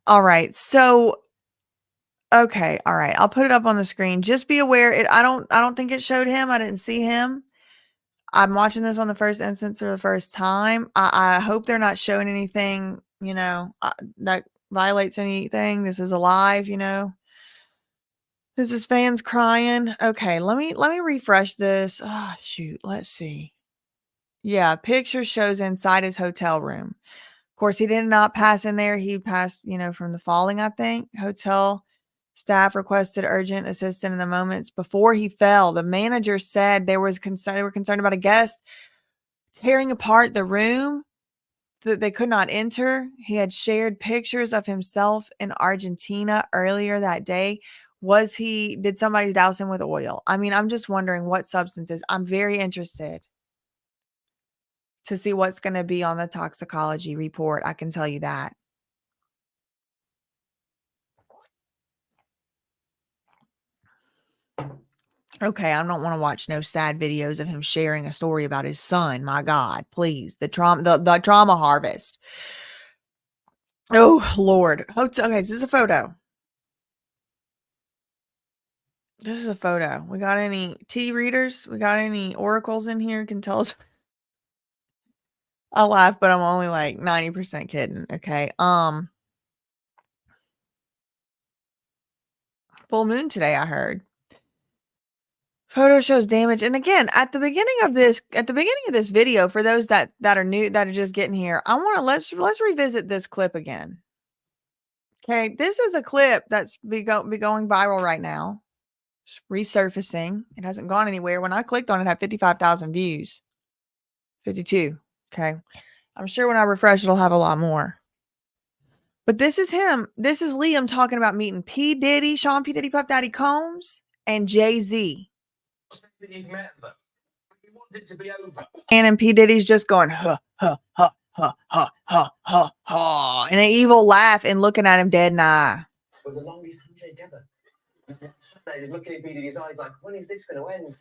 All right. So, okay. All right. I'll put it up on the screen. Just be aware. I don't think it showed him. I didn't see him. I'm watching this on the first instance for the first time. I hope they're not showing anything, that violates anything. This is a live, This is fans crying. Okay. Let me refresh this. Oh, shoot. Let's see. Yeah. Picture shows inside his hotel room. Of course, he did not pass in there. He passed, from the falling, I think. Hotel Staff requested urgent assistance in the moments before he fell. The manager said they were concerned about a guest tearing apart the room that they could not enter. He had shared pictures of himself in Argentina earlier that day. Did somebody douse him with oil? I mean, I'm just wondering what substances. I'm very interested to see what's going to be on the toxicology report. I can tell you that. Okay, I don't want to watch no sad videos of him sharing a story about his son. My God, please. The trauma harvest. Oh, Lord. Okay, so this is a photo. This is a photo. We got any tea readers? We got any oracles in here? Can tell us. I laugh, but I'm only like 90% kidding. Okay. Full moon today, I heard. Photo shows damage. And again, at the beginning of this video, for those that are new, that are just getting here, I want to let's revisit this clip again. Okay, this is a clip that's be going viral right now. It's resurfacing. It hasn't gone anywhere. When I clicked on it, it had 55,000 views. 52. Okay. I'm sure when I refresh, it'll have a lot more. But this is him. This is Liam talking about meeting P. Diddy, Sean P. Diddy, Puff Daddy Combs, and Jay-Z. That you've met them. You want it to be over. And P. Diddy's just going, huh, huh, huh, huh, huh, huh, huh, huh, and an evil laugh and looking at him dead in the eye. With the longest handshake ever. Sunday, looking at P. Diddy's eyes like, when is this going to end?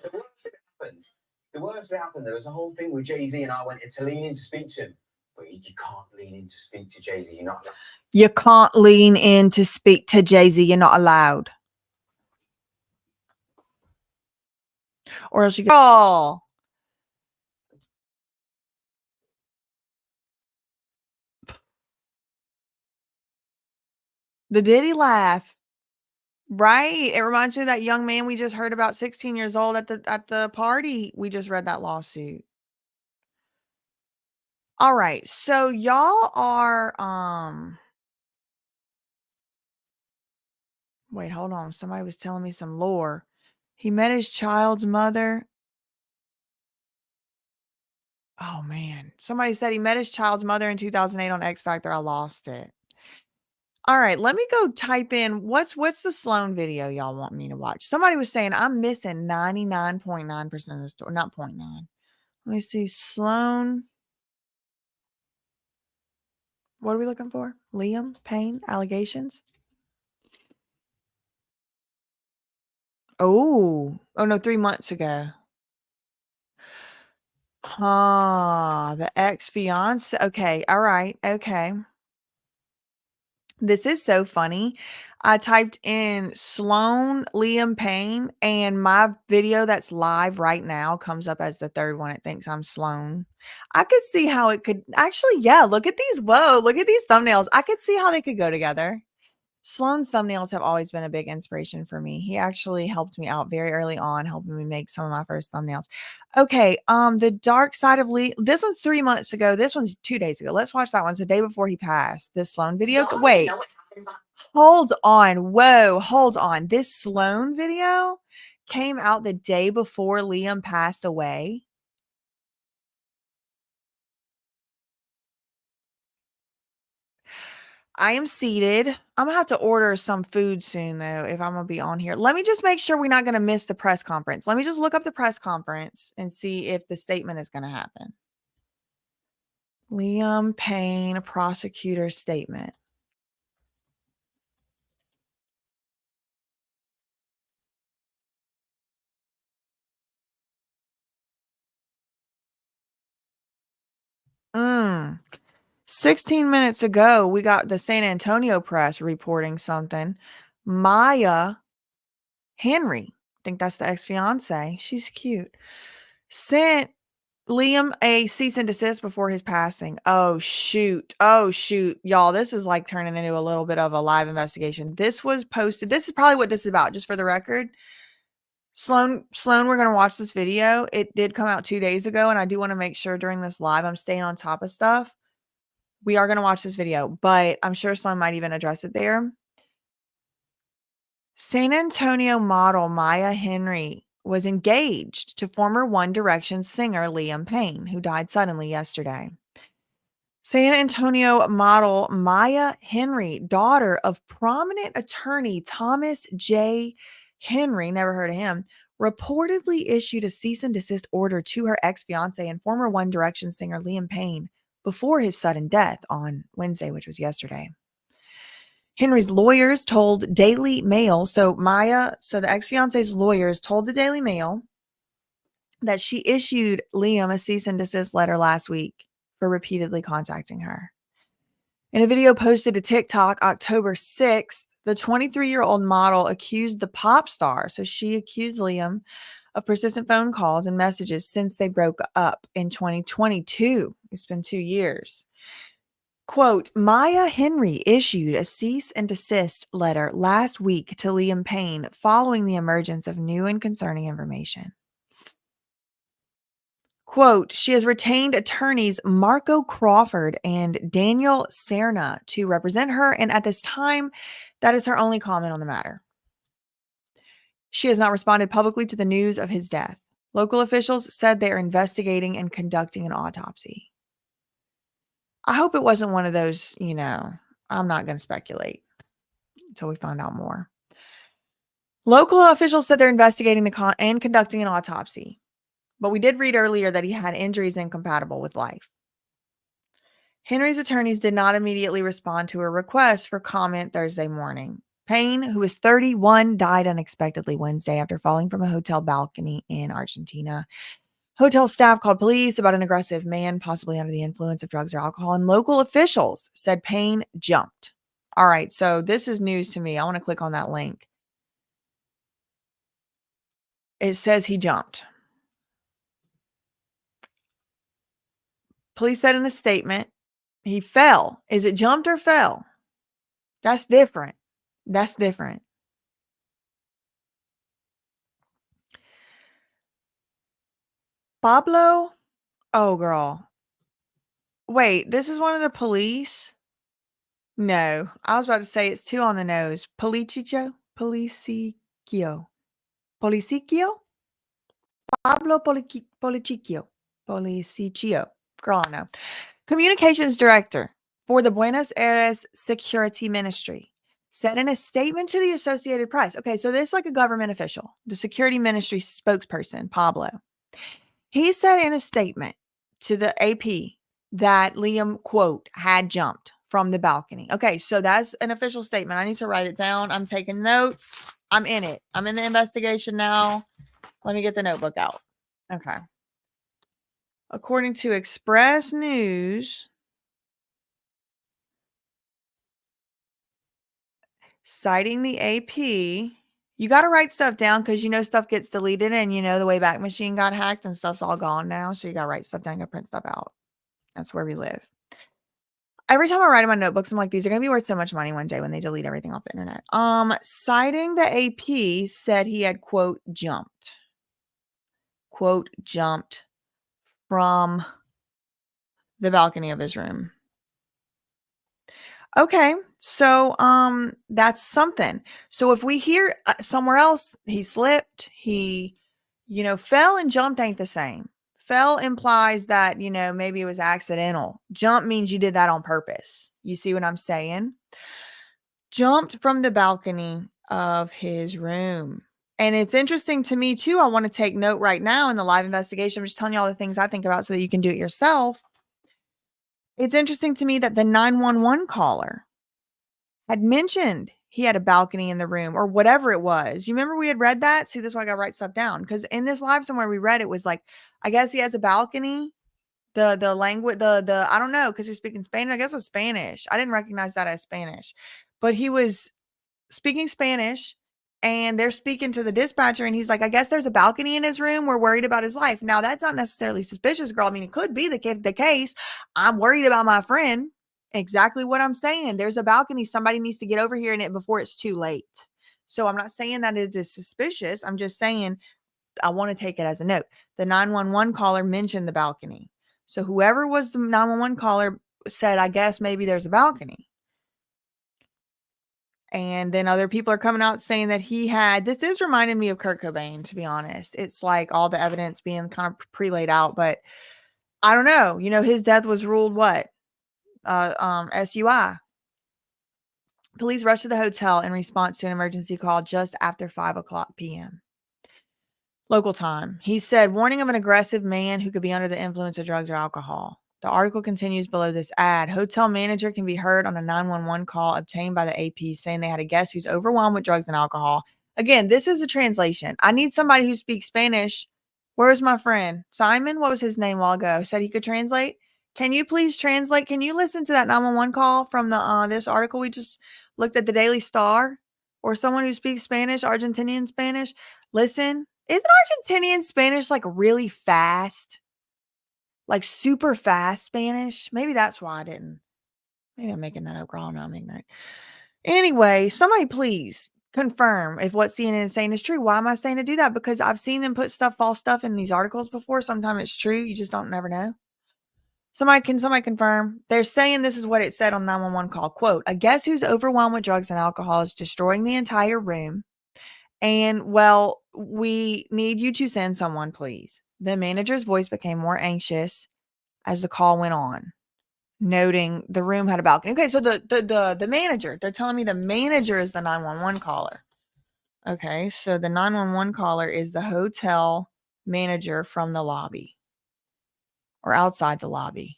The worst of it happened. The worst of it happened. There was a whole thing with Jay-Z, and I went to lean in to speak to him. But you can't lean in to speak to Jay-Z. You're not allowed. You can't lean in to speak to Jay-Z. You're not allowed. Or else you go, oh. The Diddy laugh. Right. It reminds me of that young man we just heard about, 16 years old at the party. We just read that lawsuit. All right. So y'all are wait, hold on. Somebody was telling me some lore. He met his child's mother. Oh man. Somebody said he met his child's mother in 2008 on X Factor. I lost it. All right, let me go type in what's the Sloan video y'all want me to watch. Somebody was saying I'm missing 99.9% of the story, not 0.9. Let me see. Sloan. What are we looking for? Liam Payne allegations. Oh no, 3 months ago. The ex-fiance. Okay, all right, okay. This is so funny. I typed in Sloan Liam Payne, and my video that's live right now comes up as the third one. It thinks I'm Sloan. I could see how it could actually, yeah, look at these. Whoa, look at these thumbnails. I could see how they could go together. Sloan's thumbnails have always been a big inspiration for me. He actually helped me out very early on, helping me make some of my first thumbnails. Okay, the dark side of Lee. This one's 3 months ago. This one's 2 days ago. Let's watch that one. It's the day before he passed. This Sloan video. Wait, hold on. Whoa, hold on. This Sloan video came out the day before Liam passed away. I am seated. I'm going to have to order some food soon, though, if I'm going to be on here. Let me just make sure we're not going to miss the press conference. Let me just look up the press conference and see if the statement is going to happen. Liam Payne, prosecutor statement. Mm. 16 minutes ago, we got the San Antonio press reporting something. Maya Henry, I think that's the ex-fiance. She's cute. Sent Liam a cease and desist before his passing. Oh, shoot. Oh, shoot. Y'all, this is like turning into a little bit of a live investigation. This was posted. This is probably what this is about, just for the record. Sloan, we're going to watch this video. It did come out 2 days ago, and I do want to make sure during this live I'm staying on top of stuff. We are going to watch this video, but I'm sure Sloan might even address it there. San Antonio model Maya Henry was engaged to former One Direction singer Liam Payne, who died suddenly yesterday. San Antonio model Maya Henry, daughter of prominent attorney Thomas J. Henry, never heard of him, reportedly issued a cease and desist order to her ex-fiance and former One Direction singer Liam Payne before his sudden death on Wednesday, which was yesterday. Henry's lawyers told Daily Mail, the ex-fiance's lawyers told the Daily Mail that she issued Liam a cease and desist letter last week for repeatedly contacting her. In a video posted to TikTok October 6th, the 23-year-old model accused the pop star, so she accused Liam of persistent phone calls and messages since they broke up in 2022. It's been 2 years. Quote, Maya Henry issued a cease and desist letter last week to Liam Payne following the emergence of new and concerning information. Quote, she has retained attorneys Marco Crawford and Daniel Serna to represent her, and at this time, that is her only comment on the matter. She has not responded publicly to the news of his death. Local officials said they are investigating and conducting an autopsy. I hope it wasn't one of those, I'm not going to speculate until we find out more. Local officials said they're investigating and conducting an autopsy. But we did read earlier that he had injuries incompatible with life. Henry's attorneys did not immediately respond to her request for comment Thursday morning. Payne, who was 31, died unexpectedly Wednesday after falling from a hotel balcony in Argentina. Hotel staff called police about an aggressive man, possibly under the influence of drugs or alcohol, and local officials said Payne jumped. All right, so this is news to me. I want to click on that link. It says he jumped. Police said in a statement, he fell. Is it jumped or fell? That's different. That's different. Pablo? Oh, girl. Wait, this is one of the police? No, I was about to say it's 2 on the nose. Policicchio? Pablo Policicchio. Girl, I know. Communications director for the Buenos Aires Security Ministry said in a statement to the Associated Press. Okay, so this is like a government official, the security ministry spokesperson, Pablo. He said in a statement to the AP that Liam, quote, had jumped from the balcony. Okay, so that's an official statement. I need to write it down. I'm taking notes. I'm in it. I'm in the investigation now. Let me get the notebook out. Okay. According to Express News, citing the AP, you got to write stuff down because stuff gets deleted and the Wayback Machine got hacked and stuff's all gone now. So you got to write stuff down, go print stuff out. That's where we live. Every time I write in my notebooks, I'm like, these are going to be worth so much money one day when they delete everything off the internet. Citing the AP said he had, quote, jumped from the balcony of his room. Okay, so that's something. So if we hear somewhere else he slipped, he fell and jumped ain't the same. Fell implies that maybe it was accidental. Jump means you did that on purpose. You see what I'm saying? Jumped from the balcony of his room. And it's interesting to me too. I want to take note right now in the live investigation. I'm just telling you all the things I think about so that you can do it yourself. It's interesting to me that the 911 caller had mentioned he had a balcony in the room or whatever it was. You remember we had read that? See, this is why I got to write stuff down. Because in this live somewhere we read it was like, I guess he has a balcony. The language, I don't know, because you're speaking Spanish. I guess it was Spanish. I didn't recognize that as Spanish. But he was speaking Spanish and they're speaking to the dispatcher and he's like, I guess there's a balcony in his room. We're worried about his life. Now, that's not necessarily suspicious, girl. I mean, it could be the case. I'm worried about my friend. Exactly what I'm saying. There's a balcony. Somebody needs to get over here in it before it's too late. So I'm not saying that it is suspicious. I'm just saying I want to take it as a note. The 911 caller mentioned the balcony. So whoever was the 911 caller said, I guess maybe there's a balcony. And then other people are coming out saying that he had, this is reminding me of Kurt Cobain, to be honest. It's like all the evidence being kind of pre-laid out, but I don't know. You know, his death was ruled what? SUI. Police rushed to the hotel in response to an emergency call just after 5:00 p.m. local time. He said, warning of an aggressive man who could be under the influence of drugs or alcohol. The article continues below this ad. Hotel manager can be heard on a 911 call obtained by the AP saying they had a guest who's overwhelmed with drugs and alcohol. Again, this is a translation. I need somebody who speaks Spanish. Where's my friend? Simon, what was his name a while ago? Said he could translate. Can you please translate? Can you listen to that 911 call from the this article we just looked at, the Daily Star? Or someone who speaks Spanish, Argentinian Spanish? Listen. Isn't Argentinian Spanish like really fast? Like super fast Spanish? Maybe that's why I didn't. Maybe I'm making that up, girl. No, I'm ignorant. Anyway, somebody please confirm if what CNN is saying is true. Why am I saying to do that? Because I've seen them put false stuff in these articles before. Sometimes it's true. You just don't never know. Somebody confirm? They're saying this is what it said on 911 call. Quote, a guest who's overwhelmed with drugs and alcohol is destroying the entire room. And, well, we need you to send someone, please. The manager's voice became more anxious as the call went on, noting the room had a balcony. Okay, so the manager, they're telling me the manager is the 911 caller. Okay, so the 911 caller is the hotel manager from the lobby or outside the lobby.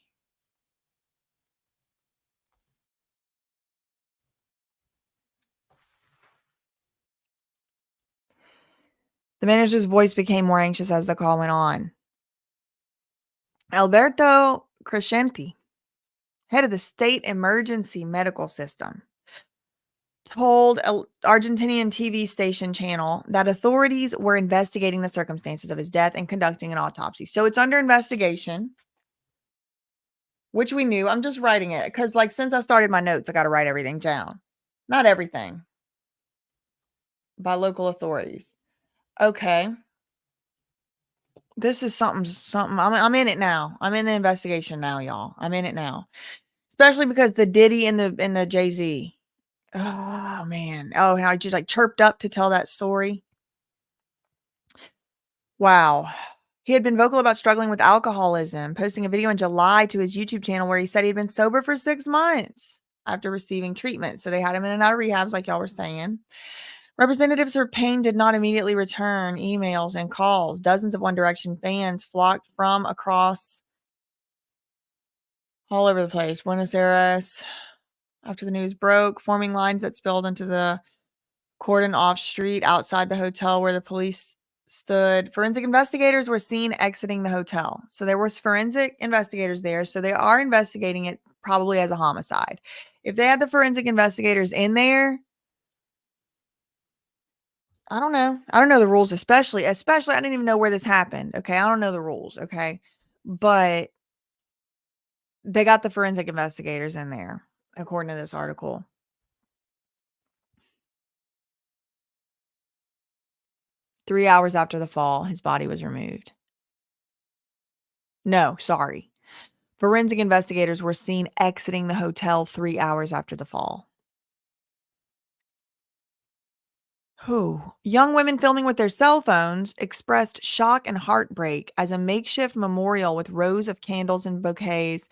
The manager's voice became more anxious as the call went on. Alberto Crescenti, head of the state emergency medical system, told an Argentinian TV station channel that authorities were investigating the circumstances of his death and conducting an autopsy. So it's under investigation, which we knew. I'm just writing it because, like, since I started my notes, I got to write everything down. Not everything. By local authorities. Okay. This is something. I'm in it now. I'm in the investigation now, y'all. I'm in it now. Especially because the Diddy and the Jay-Z. Oh, man. Oh, and I just like chirped up to tell that story. Wow. He had been vocal about struggling with alcoholism, posting a video in July to his YouTube channel where he said he'd been sober for 6 months after receiving treatment. So they had him in and out of rehabs, like y'all were saying. Representatives for Payne did not immediately return emails and calls. Dozens of One Direction fans flocked from across all over the place. Buenos Aires, after the news broke, forming lines that spilled into the cordon off street outside the hotel where the police stood. Forensic investigators were seen exiting the hotel. So there was forensic investigators there. So they are investigating it probably as a homicide. If they had the forensic investigators in there, I don't know. I don't know the rules, especially I didn't even know where this happened. Okay. I don't know the rules. Okay. But they got the forensic investigators in there, according to this article. Three hours after the fall, his body was removed. No, sorry. Forensic investigators were seen exiting the hotel 3 hours after the fall. Young women filming with their cell phones expressed shock and heartbreak as a makeshift memorial with rows of candles and bouquets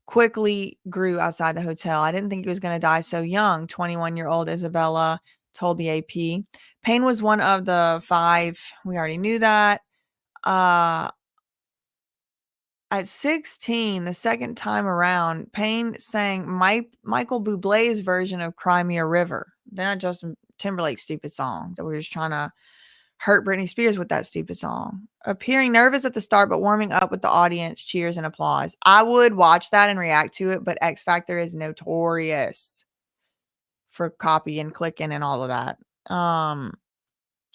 quickly grew outside the hotel. I didn't think he was going to die so young, 21-year-old Isabella told the AP. Payne was one of the 5. We already knew that. At 16, the second time around, Payne sang Michael Bublé's version of Cry Me a River. Not Justin Timberlake's stupid song that we're just trying to hurt Britney Spears with that stupid song. Appearing nervous at the start, but warming up with the audience, cheers and applause. I would watch that and react to it, but X Factor is notorious for copy and clicking and all of that.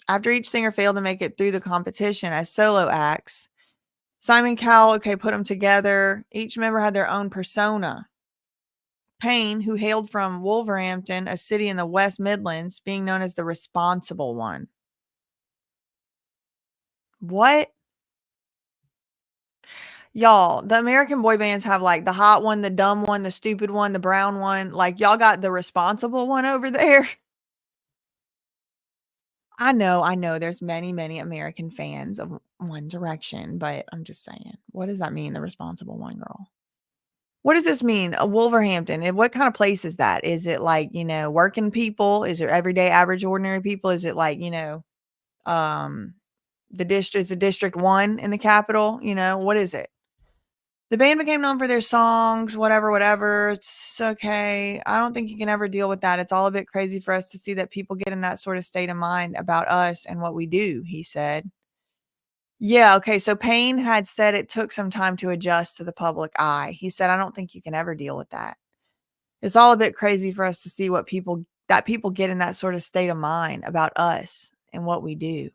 After each singer failed to make it through the competition as solo acts, Simon Cowell, put them together. Each member had their own persona. Payne, who hailed from Wolverhampton, a city in the West Midlands, being known as the responsible one. What? Y'all, the American boy bands have like the hot one, the dumb one, the stupid one, the brown one. Like, y'all got the responsible one over there. I know there's many American fans of One Direction, but I'm just saying, what does that mean, the responsible one girl? What does this mean? Wolverhampton, and what kind of place is that? Is it like, working people? Is it everyday average ordinary people? Is it like, the district is a District 1 in the capital? What is it? The band became known for their songs, whatever. It's okay. I don't think you can ever deal with that. It's all a bit crazy for us to see that people get in that sort of state of mind about us and what we do, he said. Yeah, okay. So Payne had said it took some time to adjust to the public eye. He said, I don't think you can ever deal with that. It's all a bit crazy for us to see people get in that sort of state of mind about us and what we do.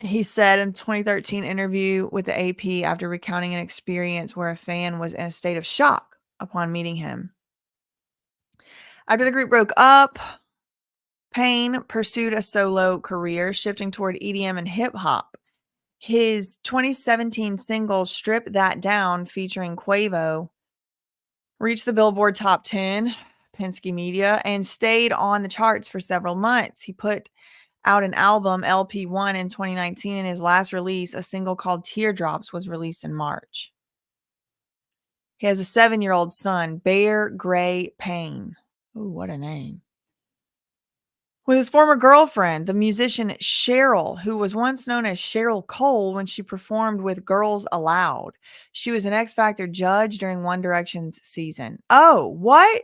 He said in 2013 interview with the AP after recounting an experience where a fan was in a state of shock upon meeting him. After the group broke up, Payne pursued a solo career, shifting toward EDM and hip hop. His 2017 single Strip That Down featuring Quavo reached the Billboard Top 10, Penske Media, and stayed on the charts for several months. He put out an album, LP1, in 2019, and his last release, a single called Teardrops, was released in March. He has a 7-year-old son, Bear Gray Payne. Ooh, what a name. With his former girlfriend, the musician Cheryl, who was once known as Cheryl Cole when she performed with Girls Aloud. She was an X Factor judge during One Direction's season. Oh, what?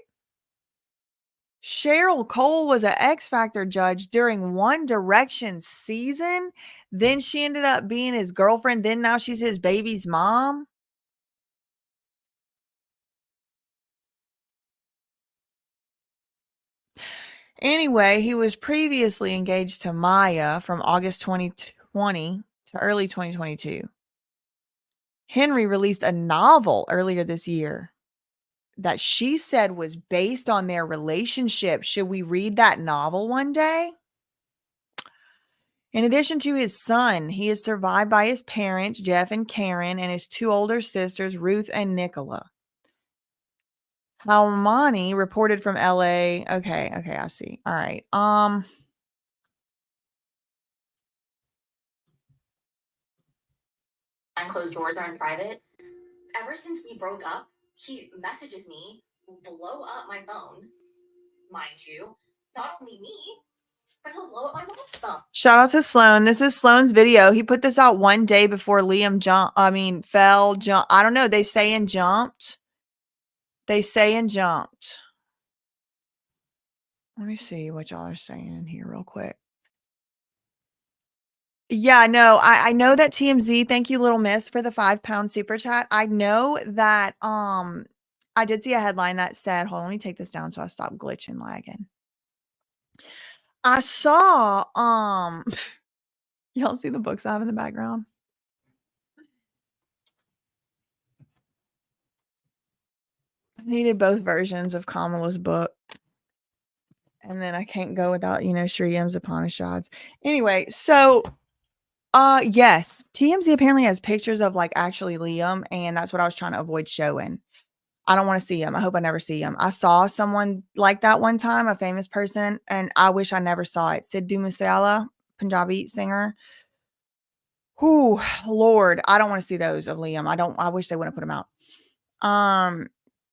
Cheryl Cole was an X Factor judge during One Direction's season? Then she ended up being his girlfriend. Then now she's his baby's mom? Anyway, he was previously engaged to Maya from August 2020 to early 2022. Henry released a novel earlier this year that she said was based on their relationship. Should we read that novel one day? In addition to his son, he is survived by his parents, Jeff and Karen, and his 2 older sisters, Ruth and Nicola. Halmani reported from LA. Okay, I see. All right. And closed doors are in private. Ever since we broke up, he messages me, blow up my phone, mind you. Not only me, but he'll blow up my mom's phone. Shout out to Sloan. This is Sloan's video. He put this out one day before Liam fell. I don't know. They say and jumped. Let me see what y'all are saying in here real quick. Yeah, no, I know that TMZ, thank you, Little Miss, for the £5 super chat. I know that I did see a headline that said, hold on, let me take this down so I stop glitching, lagging. I saw y'all see the books I have in the background? I needed both versions of Kamala's book. And then I can't go without, Sri M's Upanishads. Anyway, so yes, TMZ apparently has pictures of like actually Liam, and that's what I was trying to avoid showing. I don't want to see him. I hope I never see him. I saw someone like that one time, a famous person, and I wish I never saw it. Sidhu Moosewala, Punjabi singer. Whew, Lord, I don't want to see those of Liam. I wish they wouldn't put him out.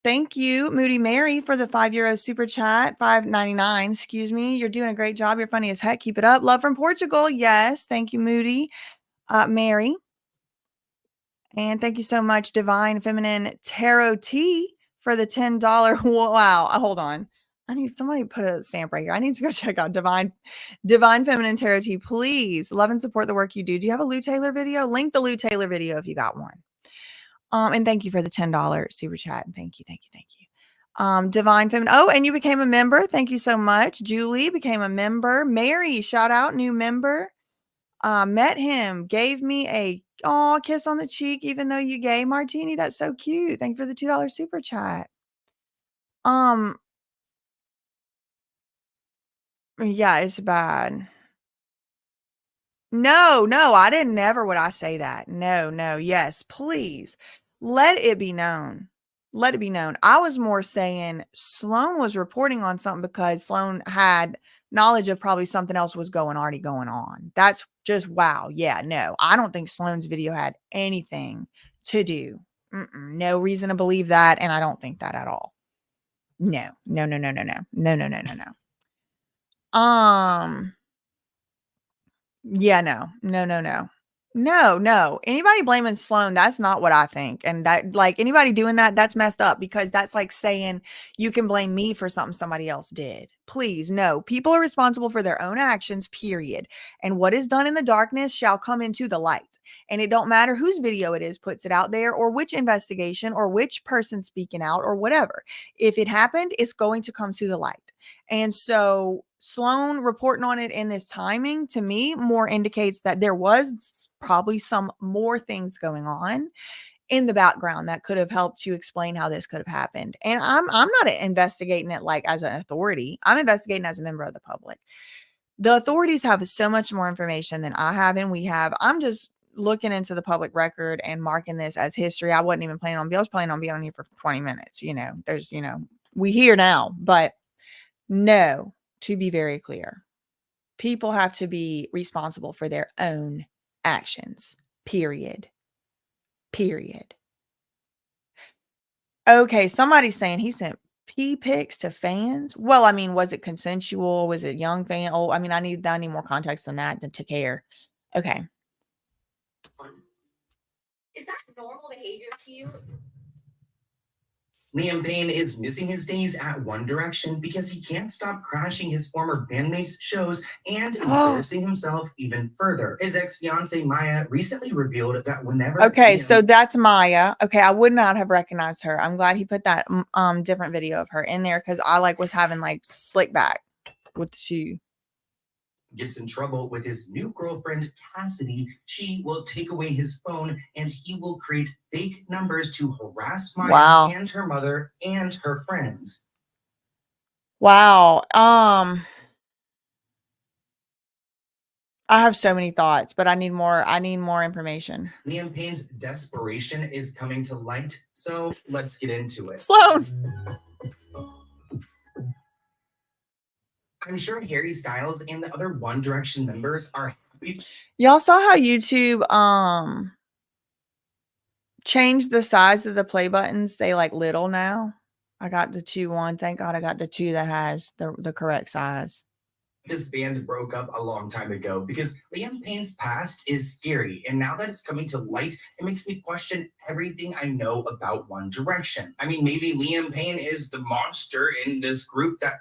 Thank you, Moody Mary, for the €5 super chat. $5.99, excuse me. You're doing a great job. You're funny as heck. Keep it up. Love from Portugal. Yes. Thank you, Moody. Mary. And thank you so much, Divine Feminine Tarot Tea, for the $10. Wow. Hold on. I need somebody to put a stamp right here. I need to go check out Divine Feminine Tarot Tea. Please love and support the work you do. Do you have a Lou Taylor video? Link the Lou Taylor video if you got one. And thank you for the $10 super chat. Thank you. Divine Feminine. Oh, and you became a member. Thank you so much. Julie became a member. Mary, shout out, new member. Met him, gave me a kiss on the cheek, even though you gay, Martini. That's so cute. Thank you for the $2 super chat. Yeah, it's bad. No, I never would I say that. No, yes, please. Let it be known Let it be known. I was more saying Sloan was reporting on something because Sloan had knowledge of probably something else was already going on. That's just wow. Yeah, no, I don't think Sloan's video had anything to do. No reason to believe that, and I don't think that at all. No. Yeah, no. Anybody blaming Sloan, that's not what I think. And that, like, anybody doing that, that's messed up, because that's like saying you can blame me for something somebody else did. Please, no. People are responsible for their own actions, period. And what is done in the darkness shall come into the light. And it don't matter whose video it is puts it out there, or which investigation, or which person speaking out, or whatever. If it happened, it's going to come to the light. And so Sloan reporting on it in this timing, to me, more indicates that there was probably some more things going on in the background that could have helped to explain how this could have happened. And I'm not investigating it like as an authority. I'm investigating as a member of the public. The authorities have so much more information than I have, and we have. I'm just looking into the public record and marking this as history. I wasn't even planning on. I was planning on being on here for 20 minutes. There's, we here now, but no. To be very clear, people have to be responsible for their own actions. Period. Okay, somebody's saying he sent pee pics to fans. Well, I mean, was it consensual? Was it young fan? Oh, I mean, I need more context than that to care. Okay. Is that normal behavior to you? Liam Payne is missing his days at One Direction because he can't stop crashing his former bandmates' shows and embarrassing himself even further. His ex-fiance Maya recently revealed that whenever so that's Maya. Okay, I would not have recognized her. I'm glad he put that different video of her in there, because I was having slick back with the shoe. Gets in trouble with his new girlfriend Cassidy, she will take away his phone and he will create fake numbers to harass Maya and her mother and her friends. Wow. I have so many thoughts, but I need more information. Liam Payne's desperation is coming to light, so let's get into it. Sloan. I'm sure Harry Styles and the other One Direction members are happy. Y'all saw how YouTube changed the size of the play buttons. They little now. I got the 2-1. Thank God I got the 2 that has the correct size. This band broke up a long time ago because Liam Payne's past is scary, and now that it's coming to light, it makes me question everything I know about One Direction. I mean, maybe Liam Payne is the monster in this group that...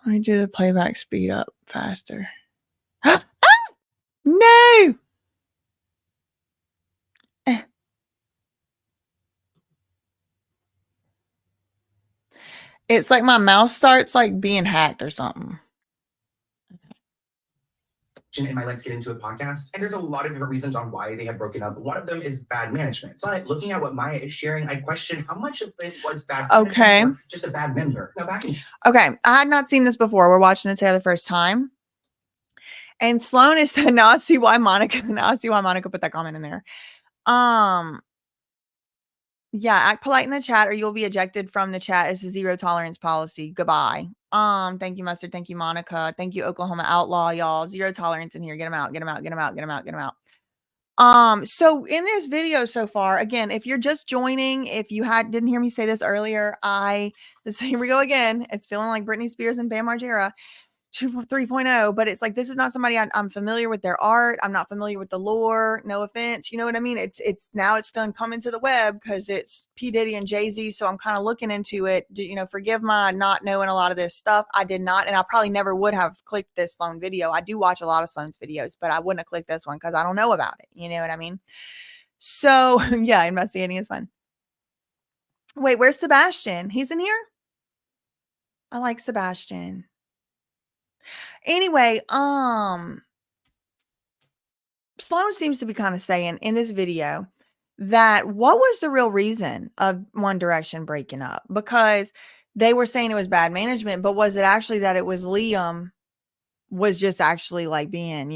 Let me do the playback speed up faster. No! It's like my mouse starts being hacked or something. And my Let's Get Into It podcast, and there's a lot of different reasons on why they have broken up. One of them is bad management. But looking at what Maya is sharing, I question how much of it was bad management, just a bad member. Now okay, I had not seen this before. We're watching it today the first time. And Sloan is now I see why Monica put that comment in there. Yeah, act polite in the chat or you'll be ejected from the chat. It's a zero tolerance policy. Goodbye. Thank you, Mustard. Thank you, Monica. Thank you, Oklahoma Outlaw, y'all. Zero tolerance in here. Get them out. So in this video so far, again, if you're just joining, if you didn't hear me say this earlier, here we go again. It's feeling like Britney Spears and Bam Margera 3.0, but it's this is not somebody I'm familiar with their art. I'm not familiar with the lore. No offense. You know what I mean? It's now it's done coming to the web because it's P Diddy and Jay-Z. So I'm kind of looking into it. Forgive my not knowing a lot of this stuff. I did not, and I probably never would have clicked this Sloan video. I do watch a lot of Sloan's videos, but I wouldn't have clicked this one because I don't know about it. You know what I mean? So yeah, investigating is fun. Wait, where's Sebastian? He's in here? I like Sebastian. Anyway, Sloan seems to be kind of saying in this video that what was the real reason of One Direction breaking up? Because they were saying it was bad management, but was it actually that it was Liam was just actually being,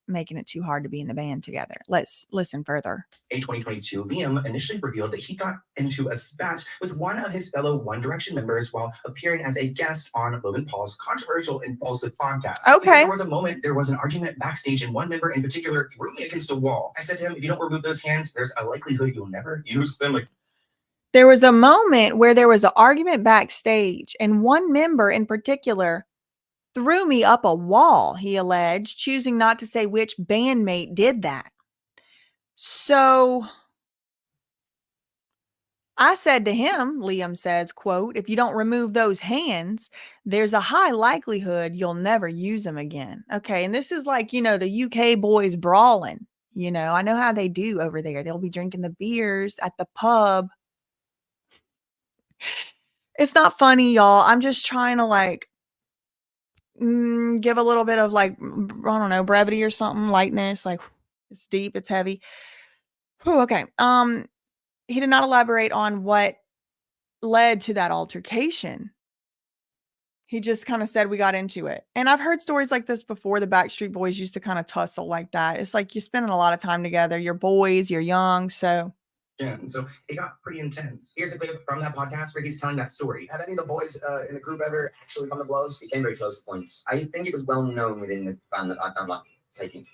making it too hard to be in the band together. Let's listen further. In 2022, Liam initially revealed that he got into a spat with one of his fellow One Direction members while appearing as a guest on Logan Paul's controversial Impulsive podcast. Okay. There was a moment, there was an argument backstage, and one member in particular threw me against a wall. I said to him, if you don't remove those hands, there's a likelihood you'll never use them again. There was a moment where there was an argument backstage, and one member in particular threw me up a wall, he alleged, choosing not to say which bandmate did that. So I said to him, Liam says, quote, if you don't remove those hands, there's a high likelihood you'll never use them again. Okay. And this is like, the UK boys brawling. I know how they do over there. They'll be drinking the beers at the pub. It's not funny, y'all. I'm just trying to give a little bit of I don't know, brevity or something, lightness. It's deep, it's heavy. Whew, okay. He did not elaborate on what led to that altercation. He just kind of said we got into it. And I've heard stories like this before. The Backstreet Boys used to kind of tussle like that. It's like you're spending a lot of time together. You're boys, you're young, so. Yeah, and so it got pretty intense. Here's a clip from that podcast where he's telling that story. Have any of the boys in the group ever actually come to blows? It came very close to points. I think it was well known within the band that I'm taking.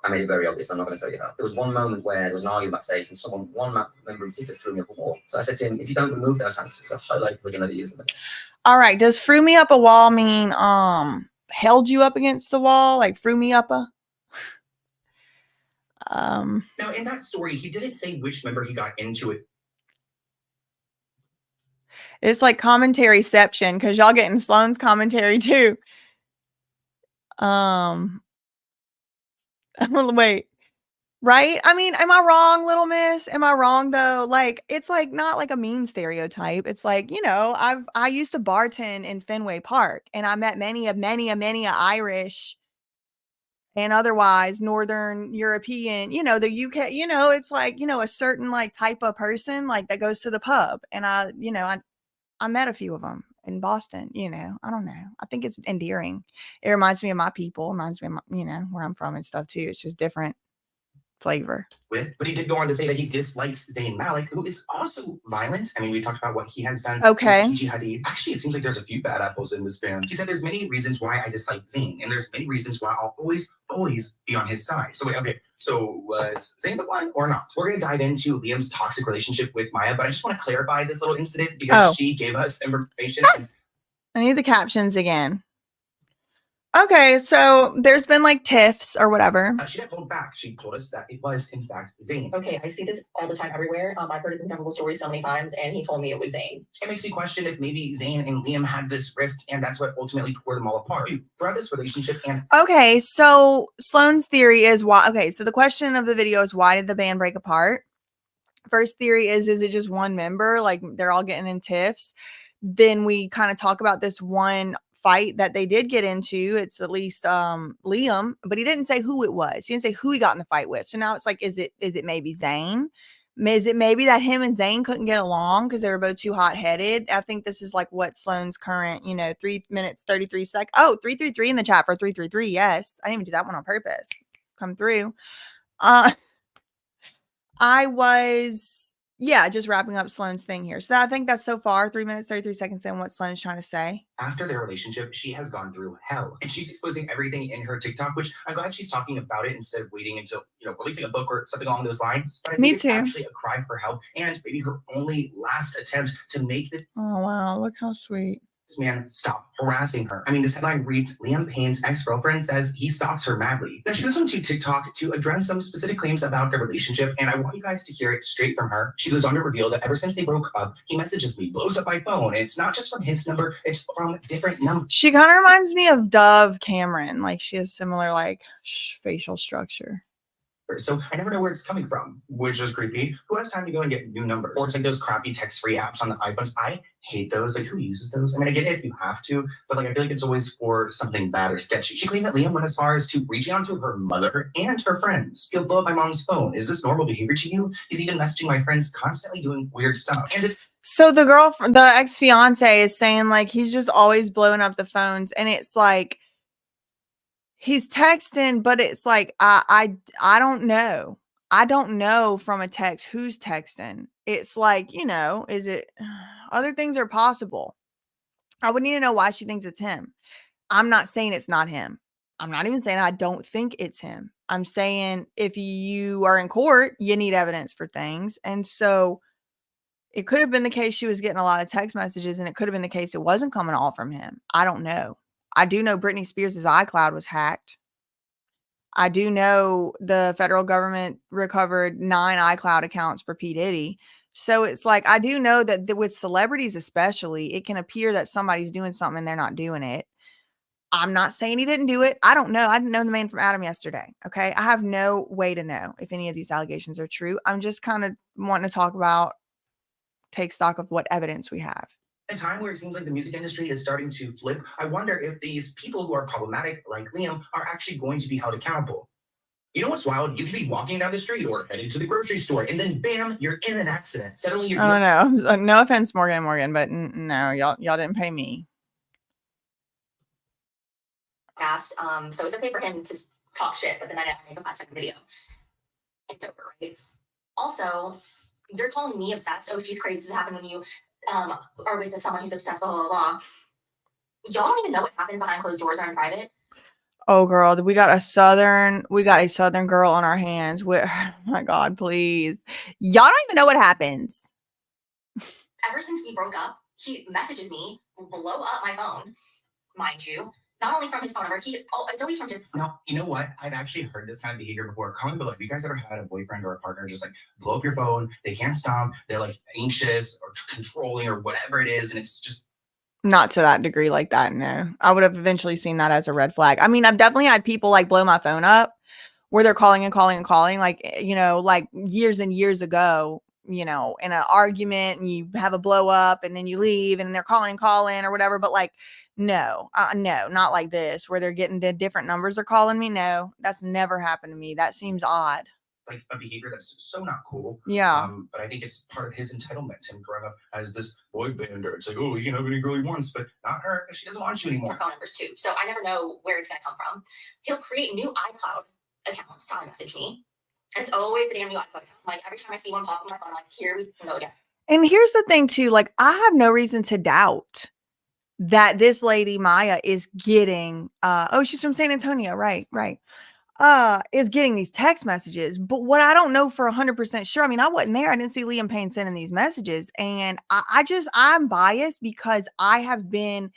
I made it very obvious. I'm not going to tell you how. There was one moment where there was an argument backstage, and one member in particular threw me up a wall. So I said to him, if you don't remove those hands, it's a high likelihood you'll never use them again. All right. Does threw me up a wall mean held you up against the wall? Like threw me up a? Now, in that story, he didn't say which member he got into it. It's like commentary-ception because y'all getting Sloan's commentary too. Wait, right? I mean, am I wrong, little miss? Am I wrong though? It's not like a mean stereotype. It's I used to bartend in Fenway Park, and I met many a Irish and otherwise Northern European, the UK, it's a certain type of person that goes to the pub. And I met a few of them in Boston, I don't know. I think it's endearing. It reminds me of my people, reminds me of where I'm from and stuff too. It's just different flavor. But he did go on to say that he dislikes Zayn Malik, who is also violent. I mean, we talked about what he has done. Okay. To Gigi Hadid. Actually, it seems like there's a few bad apples in this band. He said there's many reasons why I dislike Zayn, and there's many reasons why I'll always be on his side. So wait, okay. So was Zayn the one or not? We're going to dive into Liam's toxic relationship with Maya, but I just want to clarify this little incident because she gave us information. I need the captions again. Okay, so there's been tiffs or whatever. She didn't hold back. She told us that it was, in fact, Zayn. Okay, I see this all the time everywhere. I've heard his inseparable story so many times, and he told me it was Zayn. It makes me question if maybe Zayn and Liam had this rift, and that's what ultimately tore them all apart. Throughout this relationship, and okay, so Sloan's theory is why. Okay, so the question of the video is why did the band break apart? First theory is it just one member? They're all getting in tiffs. Then we kind of talk about this one fight that they did get into. It's at least Liam, but he didn't say who it was. He didn't say who he got in the fight with. So now it's is it maybe Zayn? Is it maybe that him and Zayn couldn't get along because they were both too hot-headed? I think this is what Sloan's current, 3 minutes, 33 seconds. Oh, 333 in the chat for 333. Yes. I didn't even do that one on purpose. Come through. I was just wrapping up Sloan's thing here. So I think that's so far 3 minutes, 33 seconds in what Sloan's trying to say. After their relationship, she has gone through hell. And she's exposing everything in her TikTok, which I'm glad she's talking about it instead of waiting until, releasing a book or something along those lines. But I think it's actually a cry for help and maybe her only last attempt to make the Oh, wow. Look how sweet. man stop harassing her. I mean, this headline reads, Liam Payne's ex-girlfriend says he stalks her madly. Now, she goes on to TikTok to address some specific claims about their relationship, and I want you guys to hear it straight from her. She goes on to reveal that ever since they broke up, he messages me, blows up my phone, and it's not just from his number, it's from different numbers. She kind of reminds me of Dove Cameron. She has similar, facial structure. So I never know where it's coming from, which is creepy. Who has time to go and get new numbers? Or it's those crappy text-free apps on the iPhones. I hate those. Who uses those? I mean, I get it if you have to, but I feel like it's always for something bad or sketchy. She claimed that Liam went as far as to reaching out to her mother and her friends. He'll blow up my mom's phone. Is this normal behavior to you? He's even messaging my friends, constantly doing weird stuff. And so the girlfriend, the ex-fiance is saying he's just always blowing up the phones. And it's He's texting, but it's like I don't know. I don't know from a text who's texting. It's like, is it other things are possible. I would need to know why she thinks it's him. I'm not saying it's not him. I'm not even saying I don't think it's him. I'm saying if you are in court, you need evidence for things. And so it could have been the case she was getting a lot of text messages, and it could have been the case it wasn't coming all from him. I don't know. I do know Britney Spears' iCloud was hacked. I do know the federal government recovered 9 iCloud accounts for P. Diddy. So it's like, I do know that with celebrities especially, it can appear that somebody's doing something and they're not doing it. I'm not saying he didn't do it. I don't know. I didn't know the man from Adam yesterday. Okay. I have no way to know if any of these allegations are true. I'm just kind of wanting to talk about, take stock of what evidence we have. A time where it seems like the music industry is starting to flip, I wonder if these people who are problematic, like Liam, are actually going to be held accountable. You know what's wild? You could be walking down the street or heading to the grocery store, and then bam, you're in an accident. Suddenly you're. Oh no! No offense, Morgan, but no, y'all didn't pay me. So it's okay for him to talk shit, but then I make a 5-second video. It's over, right? Also, you're calling me obsessed. Oh, she's crazy. It happened when you are with someone who's obsessed, blah, blah, blah. Y'all don't even know what happens behind closed doors or in private. Oh, girl, we got a southern girl on our hands. Oh my God, please. Y'all don't even know what happens. Ever since we broke up, he messages me, blow up my phone, mind you. Not only from his phone number, it's always from different. No, you know what? I've actually heard this kind of behavior before. Comment below. Have you guys ever had a boyfriend or a partner just like blow up your phone? They can't stop. They're like anxious or controlling or whatever it is, and it's just. Not to that degree like that, no. I would have eventually seen that as a red flag. I mean, I've definitely had people like blow my phone up where they're calling and calling and calling, like, like years and years ago, in an argument, and you have a blow up and then you leave and they're calling and calling or whatever. But like, no, not like this where they're getting to different numbers or calling me. No, that's never happened to me. That seems odd. Like a behavior that's so not cool. Yeah. But I think it's part of his entitlement, him growing up as this boy bander. It's like, oh, he can have any girl he wants, but not her because she doesn't want you anymore. Phone numbers too, so I never know where it's gonna come from. He'll create new iCloud accounts to message me. It's always a damn new iCloud account. Like every time I see one pop on my phone, I'm like, here we go again. And here's the thing too, like I have no reason to doubt that this lady Maya is getting she's from San Antonio, right, is getting these text messages. But what I don't know for 100% sure, I mean, I wasn't there. I didn't see Liam Payne sending these messages. And I'm biased because I have been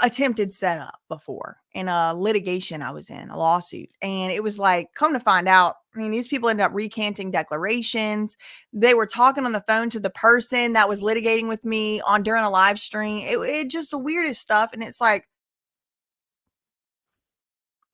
attempted set up before in a litigation I was in, a lawsuit. And it was like, come to find out, I mean, these people ended up recanting declarations. They were talking on the phone to the person that was litigating with me during a live stream. It just the weirdest stuff. And it's like,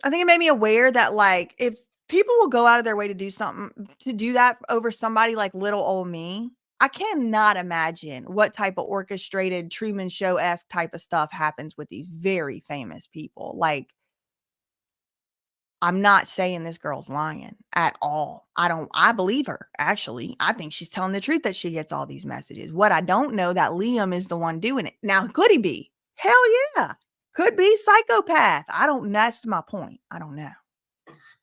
I think it made me aware that like, if people will go out of their way to do something, to do that over somebody like little old me, I cannot imagine what type of orchestrated Truman Show-esque type of stuff happens with these very famous people. Like, I'm not saying this girl's lying at all. I believe her, actually. I think she's telling the truth that she gets all these messages. What I don't know, that Liam is the one doing it. Now, could he be? Hell yeah. Could be psychopath. That's my point. I don't know.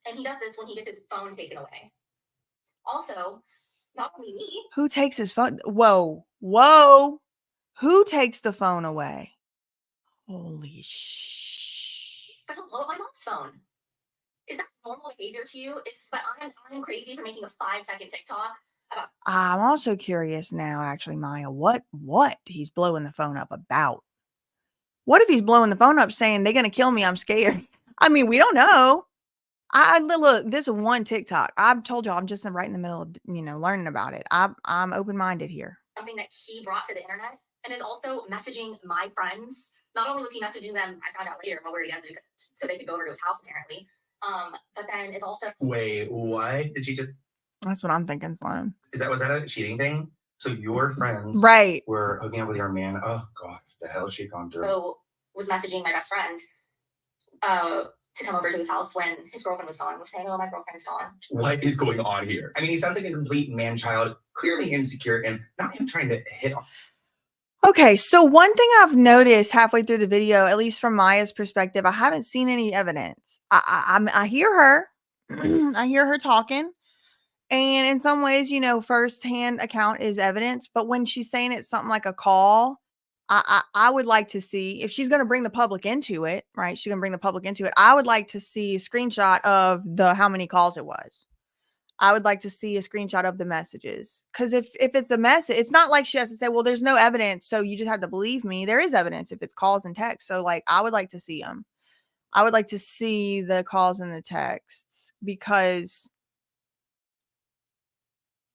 And he does this when he gets his phone taken away. Also, not only me. Who takes his phone? Whoa. Who takes the phone away? Holy shh. But he'll blow up my mom's phone. Is that normal behavior to you? But I'm crazy for making a 5-second TikTok about. I'm also curious now, actually, Maya, what he's blowing the phone up about. What if he's blowing the phone up saying they're going to kill me? I'm scared. I mean, we don't know. Look, this is one TikTok. I've told you I'm just right in the middle of, learning about it. I'm open-minded here. Something that he brought to the internet and is also messaging my friends. Not only was he messaging them, I found out later while we were together, so they could go over to his house apparently. But then is also. Wait, what? Did she just. That's what I'm thinking, Sloan. Was that a cheating thing? So your friends right were hooking up with your man. Oh gosh, the hell has she gone through? So was messaging my best friend to come over to his house when his girlfriend was gone. Was saying, "Oh, my girlfriend's gone." What is going on here? I mean, he sounds like a complete man-child, clearly insecure, and not him trying to hit on. Okay, so one thing I've noticed halfway through the video, at least from Maya's perspective, I haven't seen any evidence. I hear her, I hear her talking, and in some ways, you know, firsthand account is evidence. But when she's saying it's something like a call, I would like to see if she's going to bring the public into it, right? She's going to bring the public into it. I would like to see a screenshot of the how many calls it was. I would like to see a screenshot of the messages. Because if it's a message, it's not like she has to say, well, there's no evidence, so you just have to believe me. There is evidence if it's calls and texts. So, like, I would like to see them. I would like to see the calls and the texts because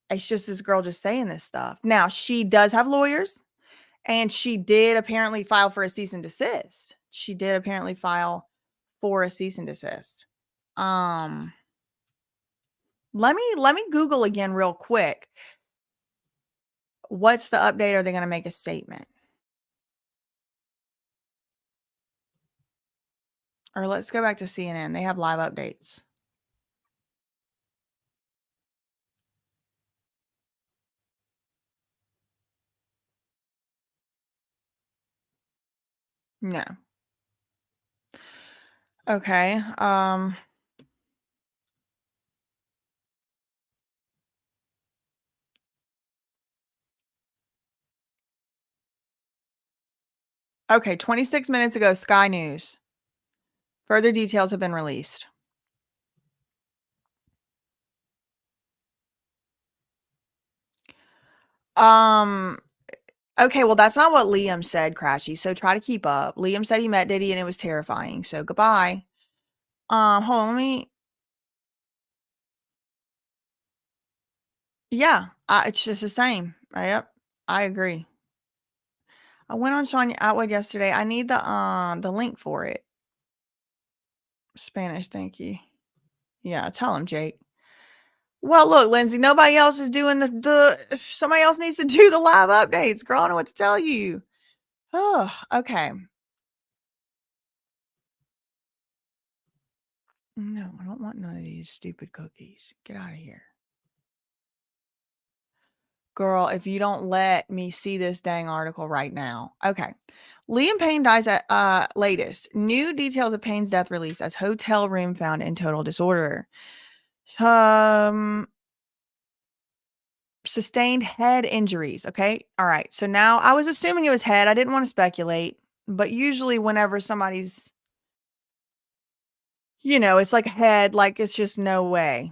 it's just this girl just saying this stuff. Now, she does have lawyers, and she did apparently file for a cease and desist. She did apparently file for a cease and desist. Let me Google again real quick. What's the update? Are they going to make a statement? Or let's go back to CNN. They have live updates. No. Okay. Okay, 26 minutes ago, Sky News. Further details have been released. Okay, well, that's not what Liam said, Crashy. So try to keep up. Liam said he met Diddy and it was terrifying. So goodbye. Hold on, let me. Yeah, it's just the same. Yep, I agree. I went on Sonya Atwood yesterday. I need the link for it. Spanish, thank you. Yeah, tell him, Jake. Well, look, Lindsay, nobody else is doing somebody else needs to do the live updates. Girl, I don't know what to tell you. Oh, okay. No, I don't want none of these stupid cookies. Get out of here. Girl, if you don't let me see this dang article right now. Okay. Liam Payne dies at latest. New details of Payne's death released as hotel room found in total disorder. Sustained head injuries. Okay. All right. So now I was assuming it was head. I didn't want to speculate, but usually whenever somebody's, you know, it's like head, like it's just no way,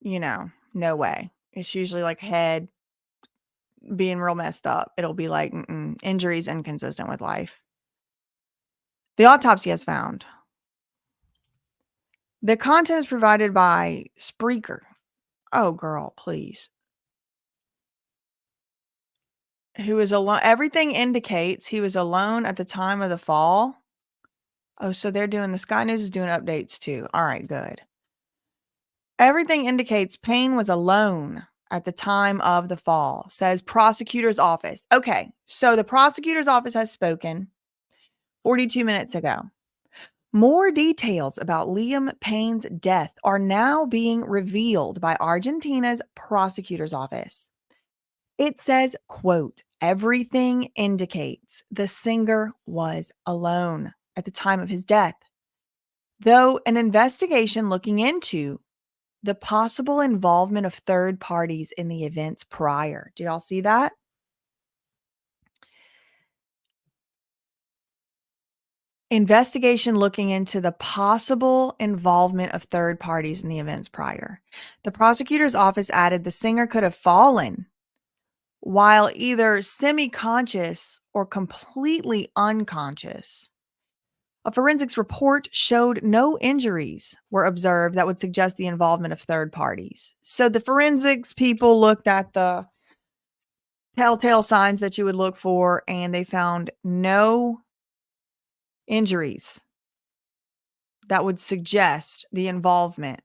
you know, no way. It's usually like head being real messed up. It'll be like injuries inconsistent with life. The autopsy has found. The content is provided by Spreaker. Oh, girl, please. Who was alone? Everything indicates he was alone at the time of the fall. Oh, so they're doing the Sky News is doing updates too. All right, good. Everything indicates Payne was alone at the time of the fall, says prosecutor's office. Okay, so the prosecutor's office has spoken 42 minutes ago. More details about Liam Payne's death are now being revealed by Argentina's prosecutor's office. It says, quote, everything indicates the singer was alone at the time of his death, though an investigation looking into the possible involvement of third parties in the events prior. Do y'all see that? Investigation looking into the possible involvement of third parties in the events prior. The prosecutor's office added the singer could have fallen while either semi-conscious or completely unconscious. A forensics report showed no injuries were observed that would suggest the involvement of third parties. So the forensics people looked at the telltale signs that you would look for, and they found no injuries that would suggest the involvement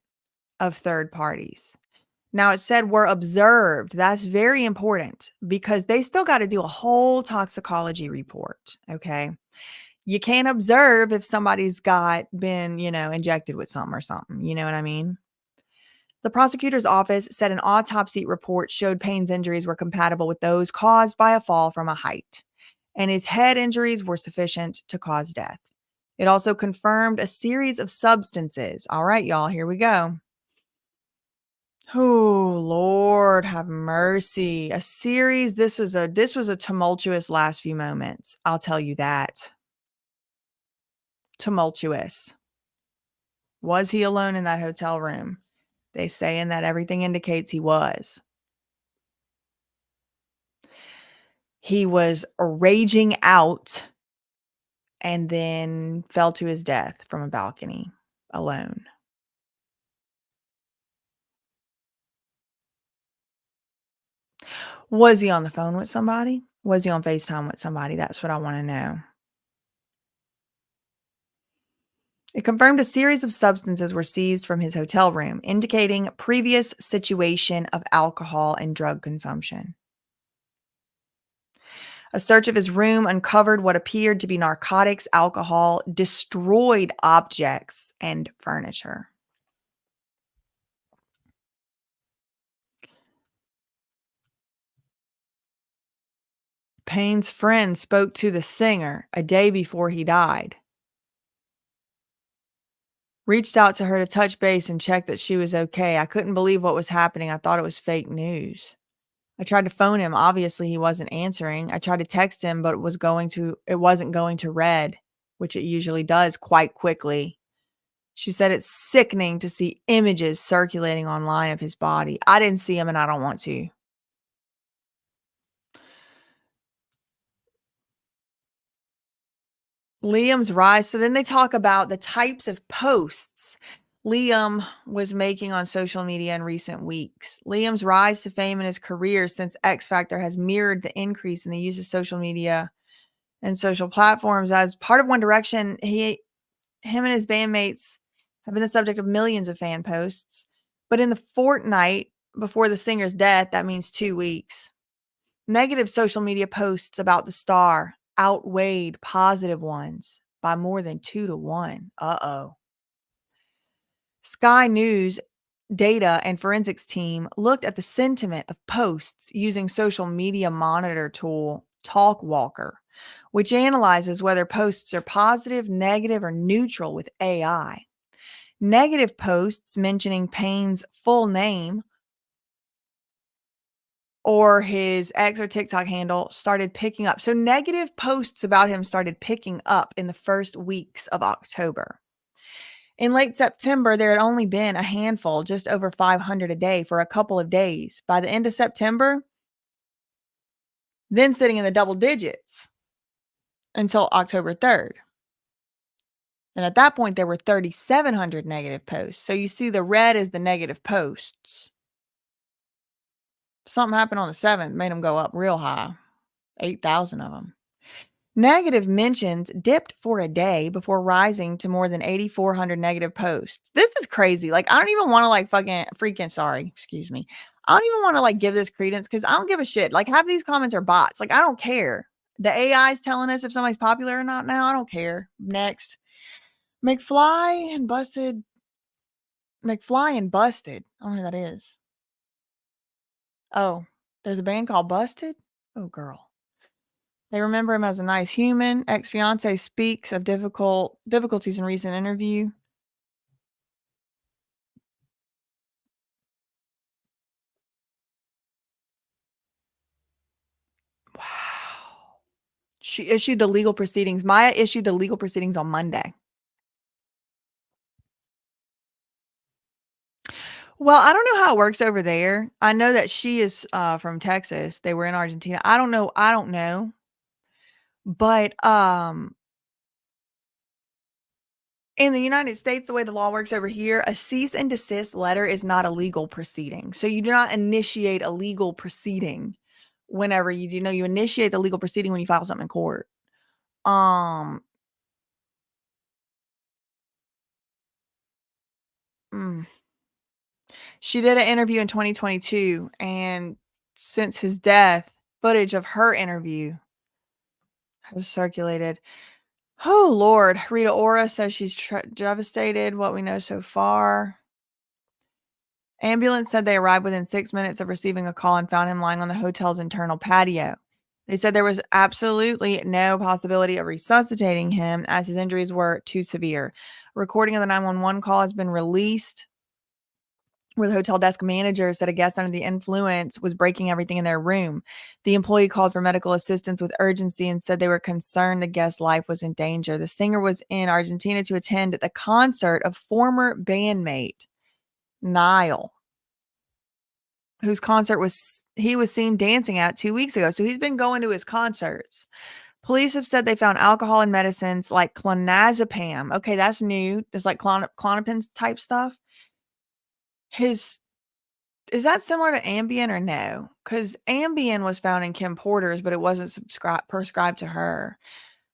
of third parties. Now, it said were observed. That's very important because they still got to do a whole toxicology report, okay? You can't observe if somebody's been, you know, injected with something or something. You know what I mean? The prosecutor's office said an autopsy report showed Payne's injuries were compatible with those caused by a fall from a height. and his head injuries were sufficient to cause death. It also confirmed a series of substances. All right, y'all, here we go. Oh, Lord, have mercy. A series. This was a tumultuous last few moments. I'll tell you that. Tumultuous. Was he alone in that hotel room? They say in that everything indicates he was. He was raging out and then fell to his death from a balcony alone. Was he on the phone with somebody? Was he on FaceTime with somebody? That's what I want to know. It confirmed a series of substances were seized from his hotel room, indicating previous situation of alcohol and drug consumption. A search of his room uncovered what appeared to be narcotics, alcohol, destroyed objects, and furniture. Payne's friend spoke to the singer a day before he died. Reached out to her to touch base and check that she was okay. I couldn't believe what was happening. I thought it was fake news. I tried to phone him. Obviously, he wasn't answering. I tried to text him, but it wasn't going to red, which it usually does quite quickly. She said it's sickening to see images circulating online of his body. I didn't see him and I don't want to. Liam's rise. So then they talk about the types of posts Liam was making on social media in recent weeks. Liam's rise to fame in his career since X Factor has mirrored the increase in the use of social media and social platforms. As part of One Direction, him and his bandmates have been the subject of millions of fan posts. But in the fortnight before the singer's death, that means 2 weeks, negative social media posts about the star outweighed positive ones by more than 2-1. Uh-oh. Sky News data and forensics team looked at the sentiment of posts using social media monitor tool Talkwalker, which analyzes whether posts are positive, negative, or neutral with AI. Negative posts mentioning Payne's full name or his X or TikTok handle started picking up. So negative posts about him started picking up in the first weeks of October. In late September, there had only been a handful, just over 500 a day for a couple of days. By the end of September, then sitting in the double digits until October 3rd. And at that point, there were 3,700 negative posts. So you see the red is the negative posts. Something happened on the 7th, made them go up real high. 8,000 of them. Negative mentions dipped for a day before rising to more than 8,400 negative posts. This is crazy. Like, I don't even want to excuse me. I don't even want to give this credence because I don't give a shit. Like, half these comments are bots. Like, I don't care. The AI is telling us if somebody's popular or not now. I don't care. Next. McFly and Busted. I don't know who that is. Oh, there's a band called Busted? Oh, girl. They remember him as a nice human. Ex-fiance speaks of difficulties in recent interview. Wow. She issued the legal proceedings. Maya issued the legal proceedings on Monday. Well, I don't know how it works over there. I know that she is from Texas. They were in Argentina. I don't know. But in the United States, the way the law works over here, a cease and desist letter is not a legal proceeding. So you do not initiate a legal proceeding whenever you do. No, you initiate the legal proceeding when you file something in court. She did an interview in 2022, and since his death, footage of her interview has circulated. Oh, Lord. Rita Ora says she's devastated, what we know so far. Ambulance said they arrived within 6 minutes of receiving a call and found him lying on the hotel's internal patio. They said there was absolutely no possibility of resuscitating him as his injuries were too severe. A recording of the 911 call has been released where the hotel desk manager said a guest under the influence was breaking everything in their room. The employee called for medical assistance with urgency and said they were concerned the guest's life was in danger. The singer was in Argentina to attend the concert of former bandmate Niall, whose concert he was seen dancing at 2 weeks ago. So he's been going to his concerts. Police have said they found alcohol and medicines like clonazepam. Okay, that's new. It's like Klonopin type stuff. Is that similar to Ambien or no? Because Ambien was found in Kim Porter's, but it wasn't prescribed to her.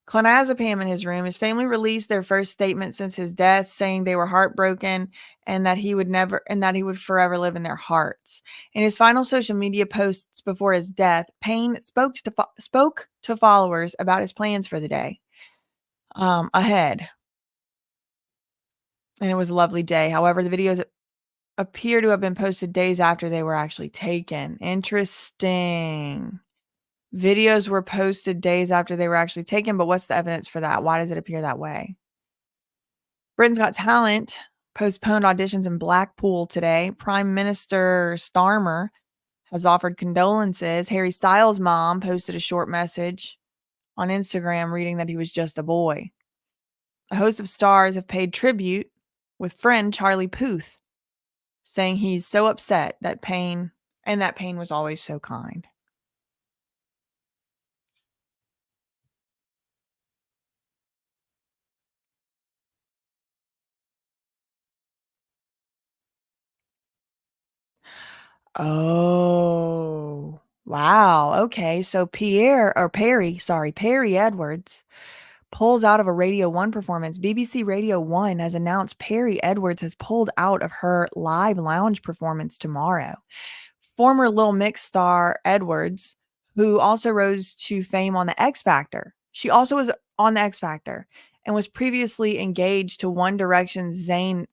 Clonazepam in his room. His family released their first statement since his death, saying they were heartbroken and that he would forever live in their hearts. In his final social media posts before his death, Payne spoke to followers about his plans for the day ahead. And it was a lovely day. However, the videos appear to have been posted days after they were actually taken. Interesting. Videos were posted days after they were actually taken, but what's the evidence for that? Why does it appear that way? Britain's Got Talent postponed auditions in Blackpool today. Prime Minister Starmer has offered condolences. Harry Styles' mom posted a short message on Instagram reading that he was just a boy. A host of stars have paid tribute, with friend Charlie Puth saying he's so upset that Payne was always so kind. Oh, wow. Okay. So Perry Edwards pulls out of a Radio 1 performance. BBC Radio 1 has announced Perry Edwards has pulled out of her live lounge performance tomorrow. Former Little Mix star Edwards, who also rose to fame on The X Factor. She also was on The X Factor and was previously engaged to One Direction's Zayn.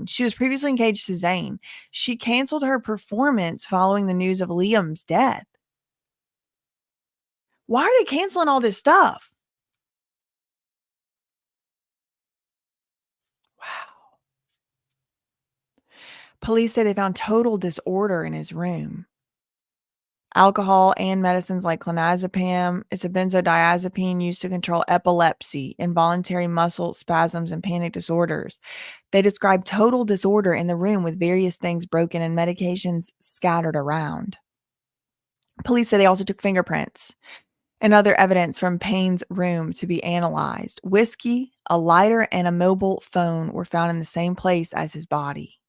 She was previously engaged to Zayn. She canceled her performance following the news of Liam's death. Why are they canceling all this stuff? Wow. Police say they found total disorder in his room. Alcohol and medicines like clonazepam. It's a benzodiazepine used to control epilepsy, involuntary muscle spasms, and panic disorders. They describe total disorder in the room with various things broken and medications scattered around. Police say they also took fingerprints and other evidence from Payne's room to be analyzed. Whiskey, a lighter, and a mobile phone were found in the same place as his body.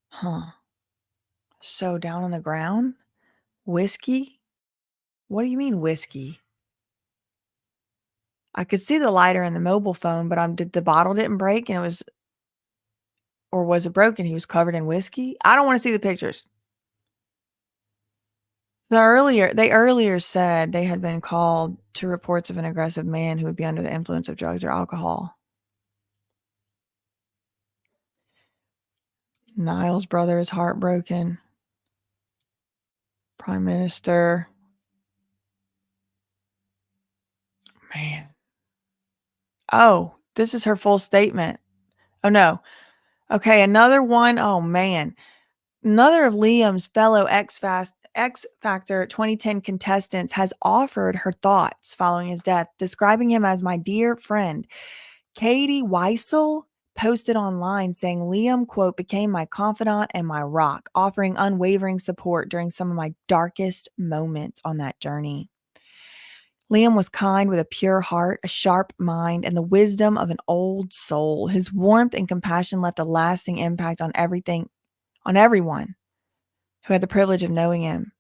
Huh. So down on the ground? Whiskey? What do you mean whiskey? I could see the lighter and the mobile phone, but the bottle didn't break and was it broken? He was covered in whiskey? I don't want to see the pictures. They earlier said they had been called to reports of an aggressive man who would be under the influence of drugs or alcohol. Niall's brother is heartbroken. Prime Minister. Man. Oh, this is her full statement. Oh, no. Okay, another one. Oh, man. Another of Liam's fellow X Factor 2010 contestants has offered her thoughts following his death, describing him as my dear friend. Katie Weissel posted online saying Liam, quote, became my confidant and my rock, offering unwavering support during some of my darkest moments on that journey. Liam was kind with a pure heart, a sharp mind, and the wisdom of an old soul. His warmth and compassion left a lasting impact on everyone who had the privilege of knowing him.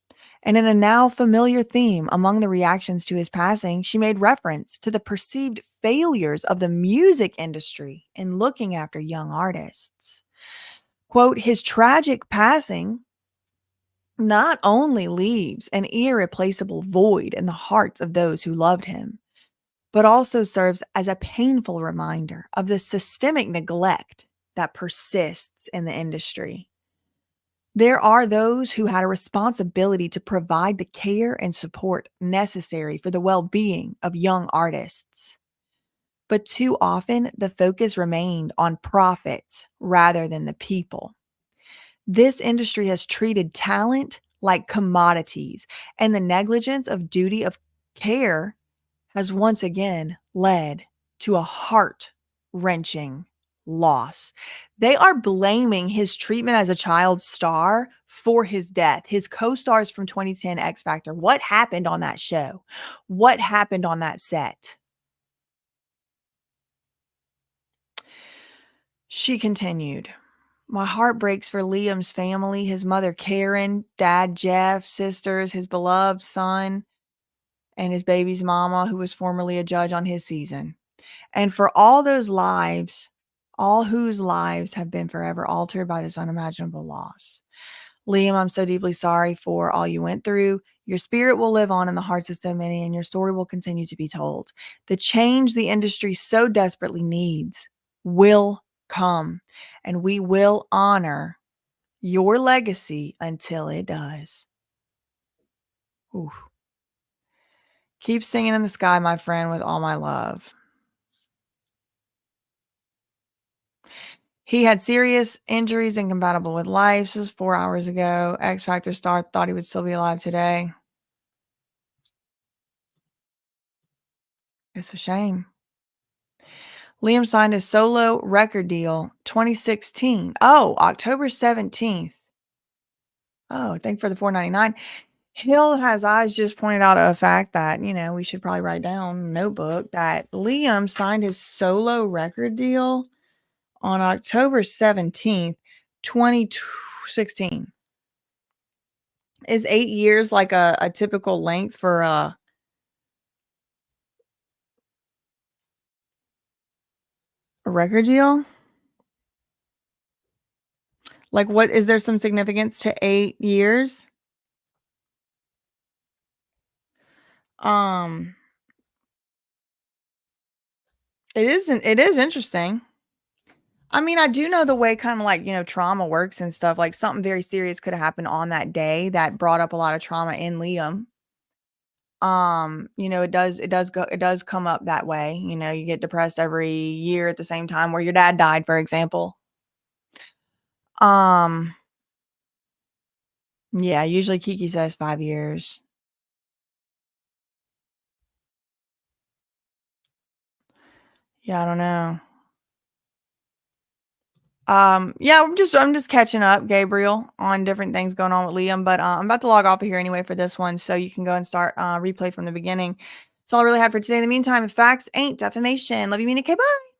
And in a now familiar theme among the reactions to his passing, she made reference to the perceived failures of the music industry in looking after young artists. Quote, his tragic passing not only leaves an irreplaceable void in the hearts of those who loved him, but also serves as a painful reminder of the systemic neglect that persists in the industry. There are those who had a responsibility to provide the care and support necessary for the well-being of young artists. But too often, the focus remained on profits rather than the people. This industry has treated talent like commodities, and the negligence of duty of care has once again led to a heart-wrenching loss. They are blaming his treatment as a child star for his death. His co-stars from 2010 X Factor. What happened on that show? What happened on that set? She continued, "My heart breaks for Liam's family, his mother Karen, dad Jeff, sisters, his beloved son, and his baby's mama, who was formerly a judge on his season. And for all those lives, all whose lives have been forever altered by this unimaginable loss. Liam, I'm so deeply sorry for all you went through. Your spirit will live on in the hearts of so many, and your story will continue to be told. The change the industry so desperately needs will come, and we will honor your legacy until it does." Ooh. Keep singing in the sky, my friend, with all my love. He had serious injuries incompatible with life. This was 4 hours ago. X Factor star thought he would still be alive today. It's a shame. Liam signed his solo record deal 2016. Oh, October 17th. Oh, thank for the $4.99. Hill has eyes just pointed out a fact that, we should probably write down in a notebook that Liam signed his solo record deal on October 17th, 2016. Is 8 years like a typical length for a record deal? Like, what is there some significance to 8 years? It is interesting. I mean, I do know the way kind of like, trauma works and stuff. Like something very serious could have happened on that day that brought up a lot of trauma in Liam. It does come up that way. You get depressed every year at the same time where your dad died, for example. Yeah, usually Kiki says 5 years. Yeah, I don't know. Yeah, I'm just catching up, Gabriel, on different things going on with Liam, but I'm about to log off of here anyway for this one, so you can go and start replay from the beginning. That's all I really had for today. In the meantime, if facts ain't defamation, love you, mean it. Okay, bye.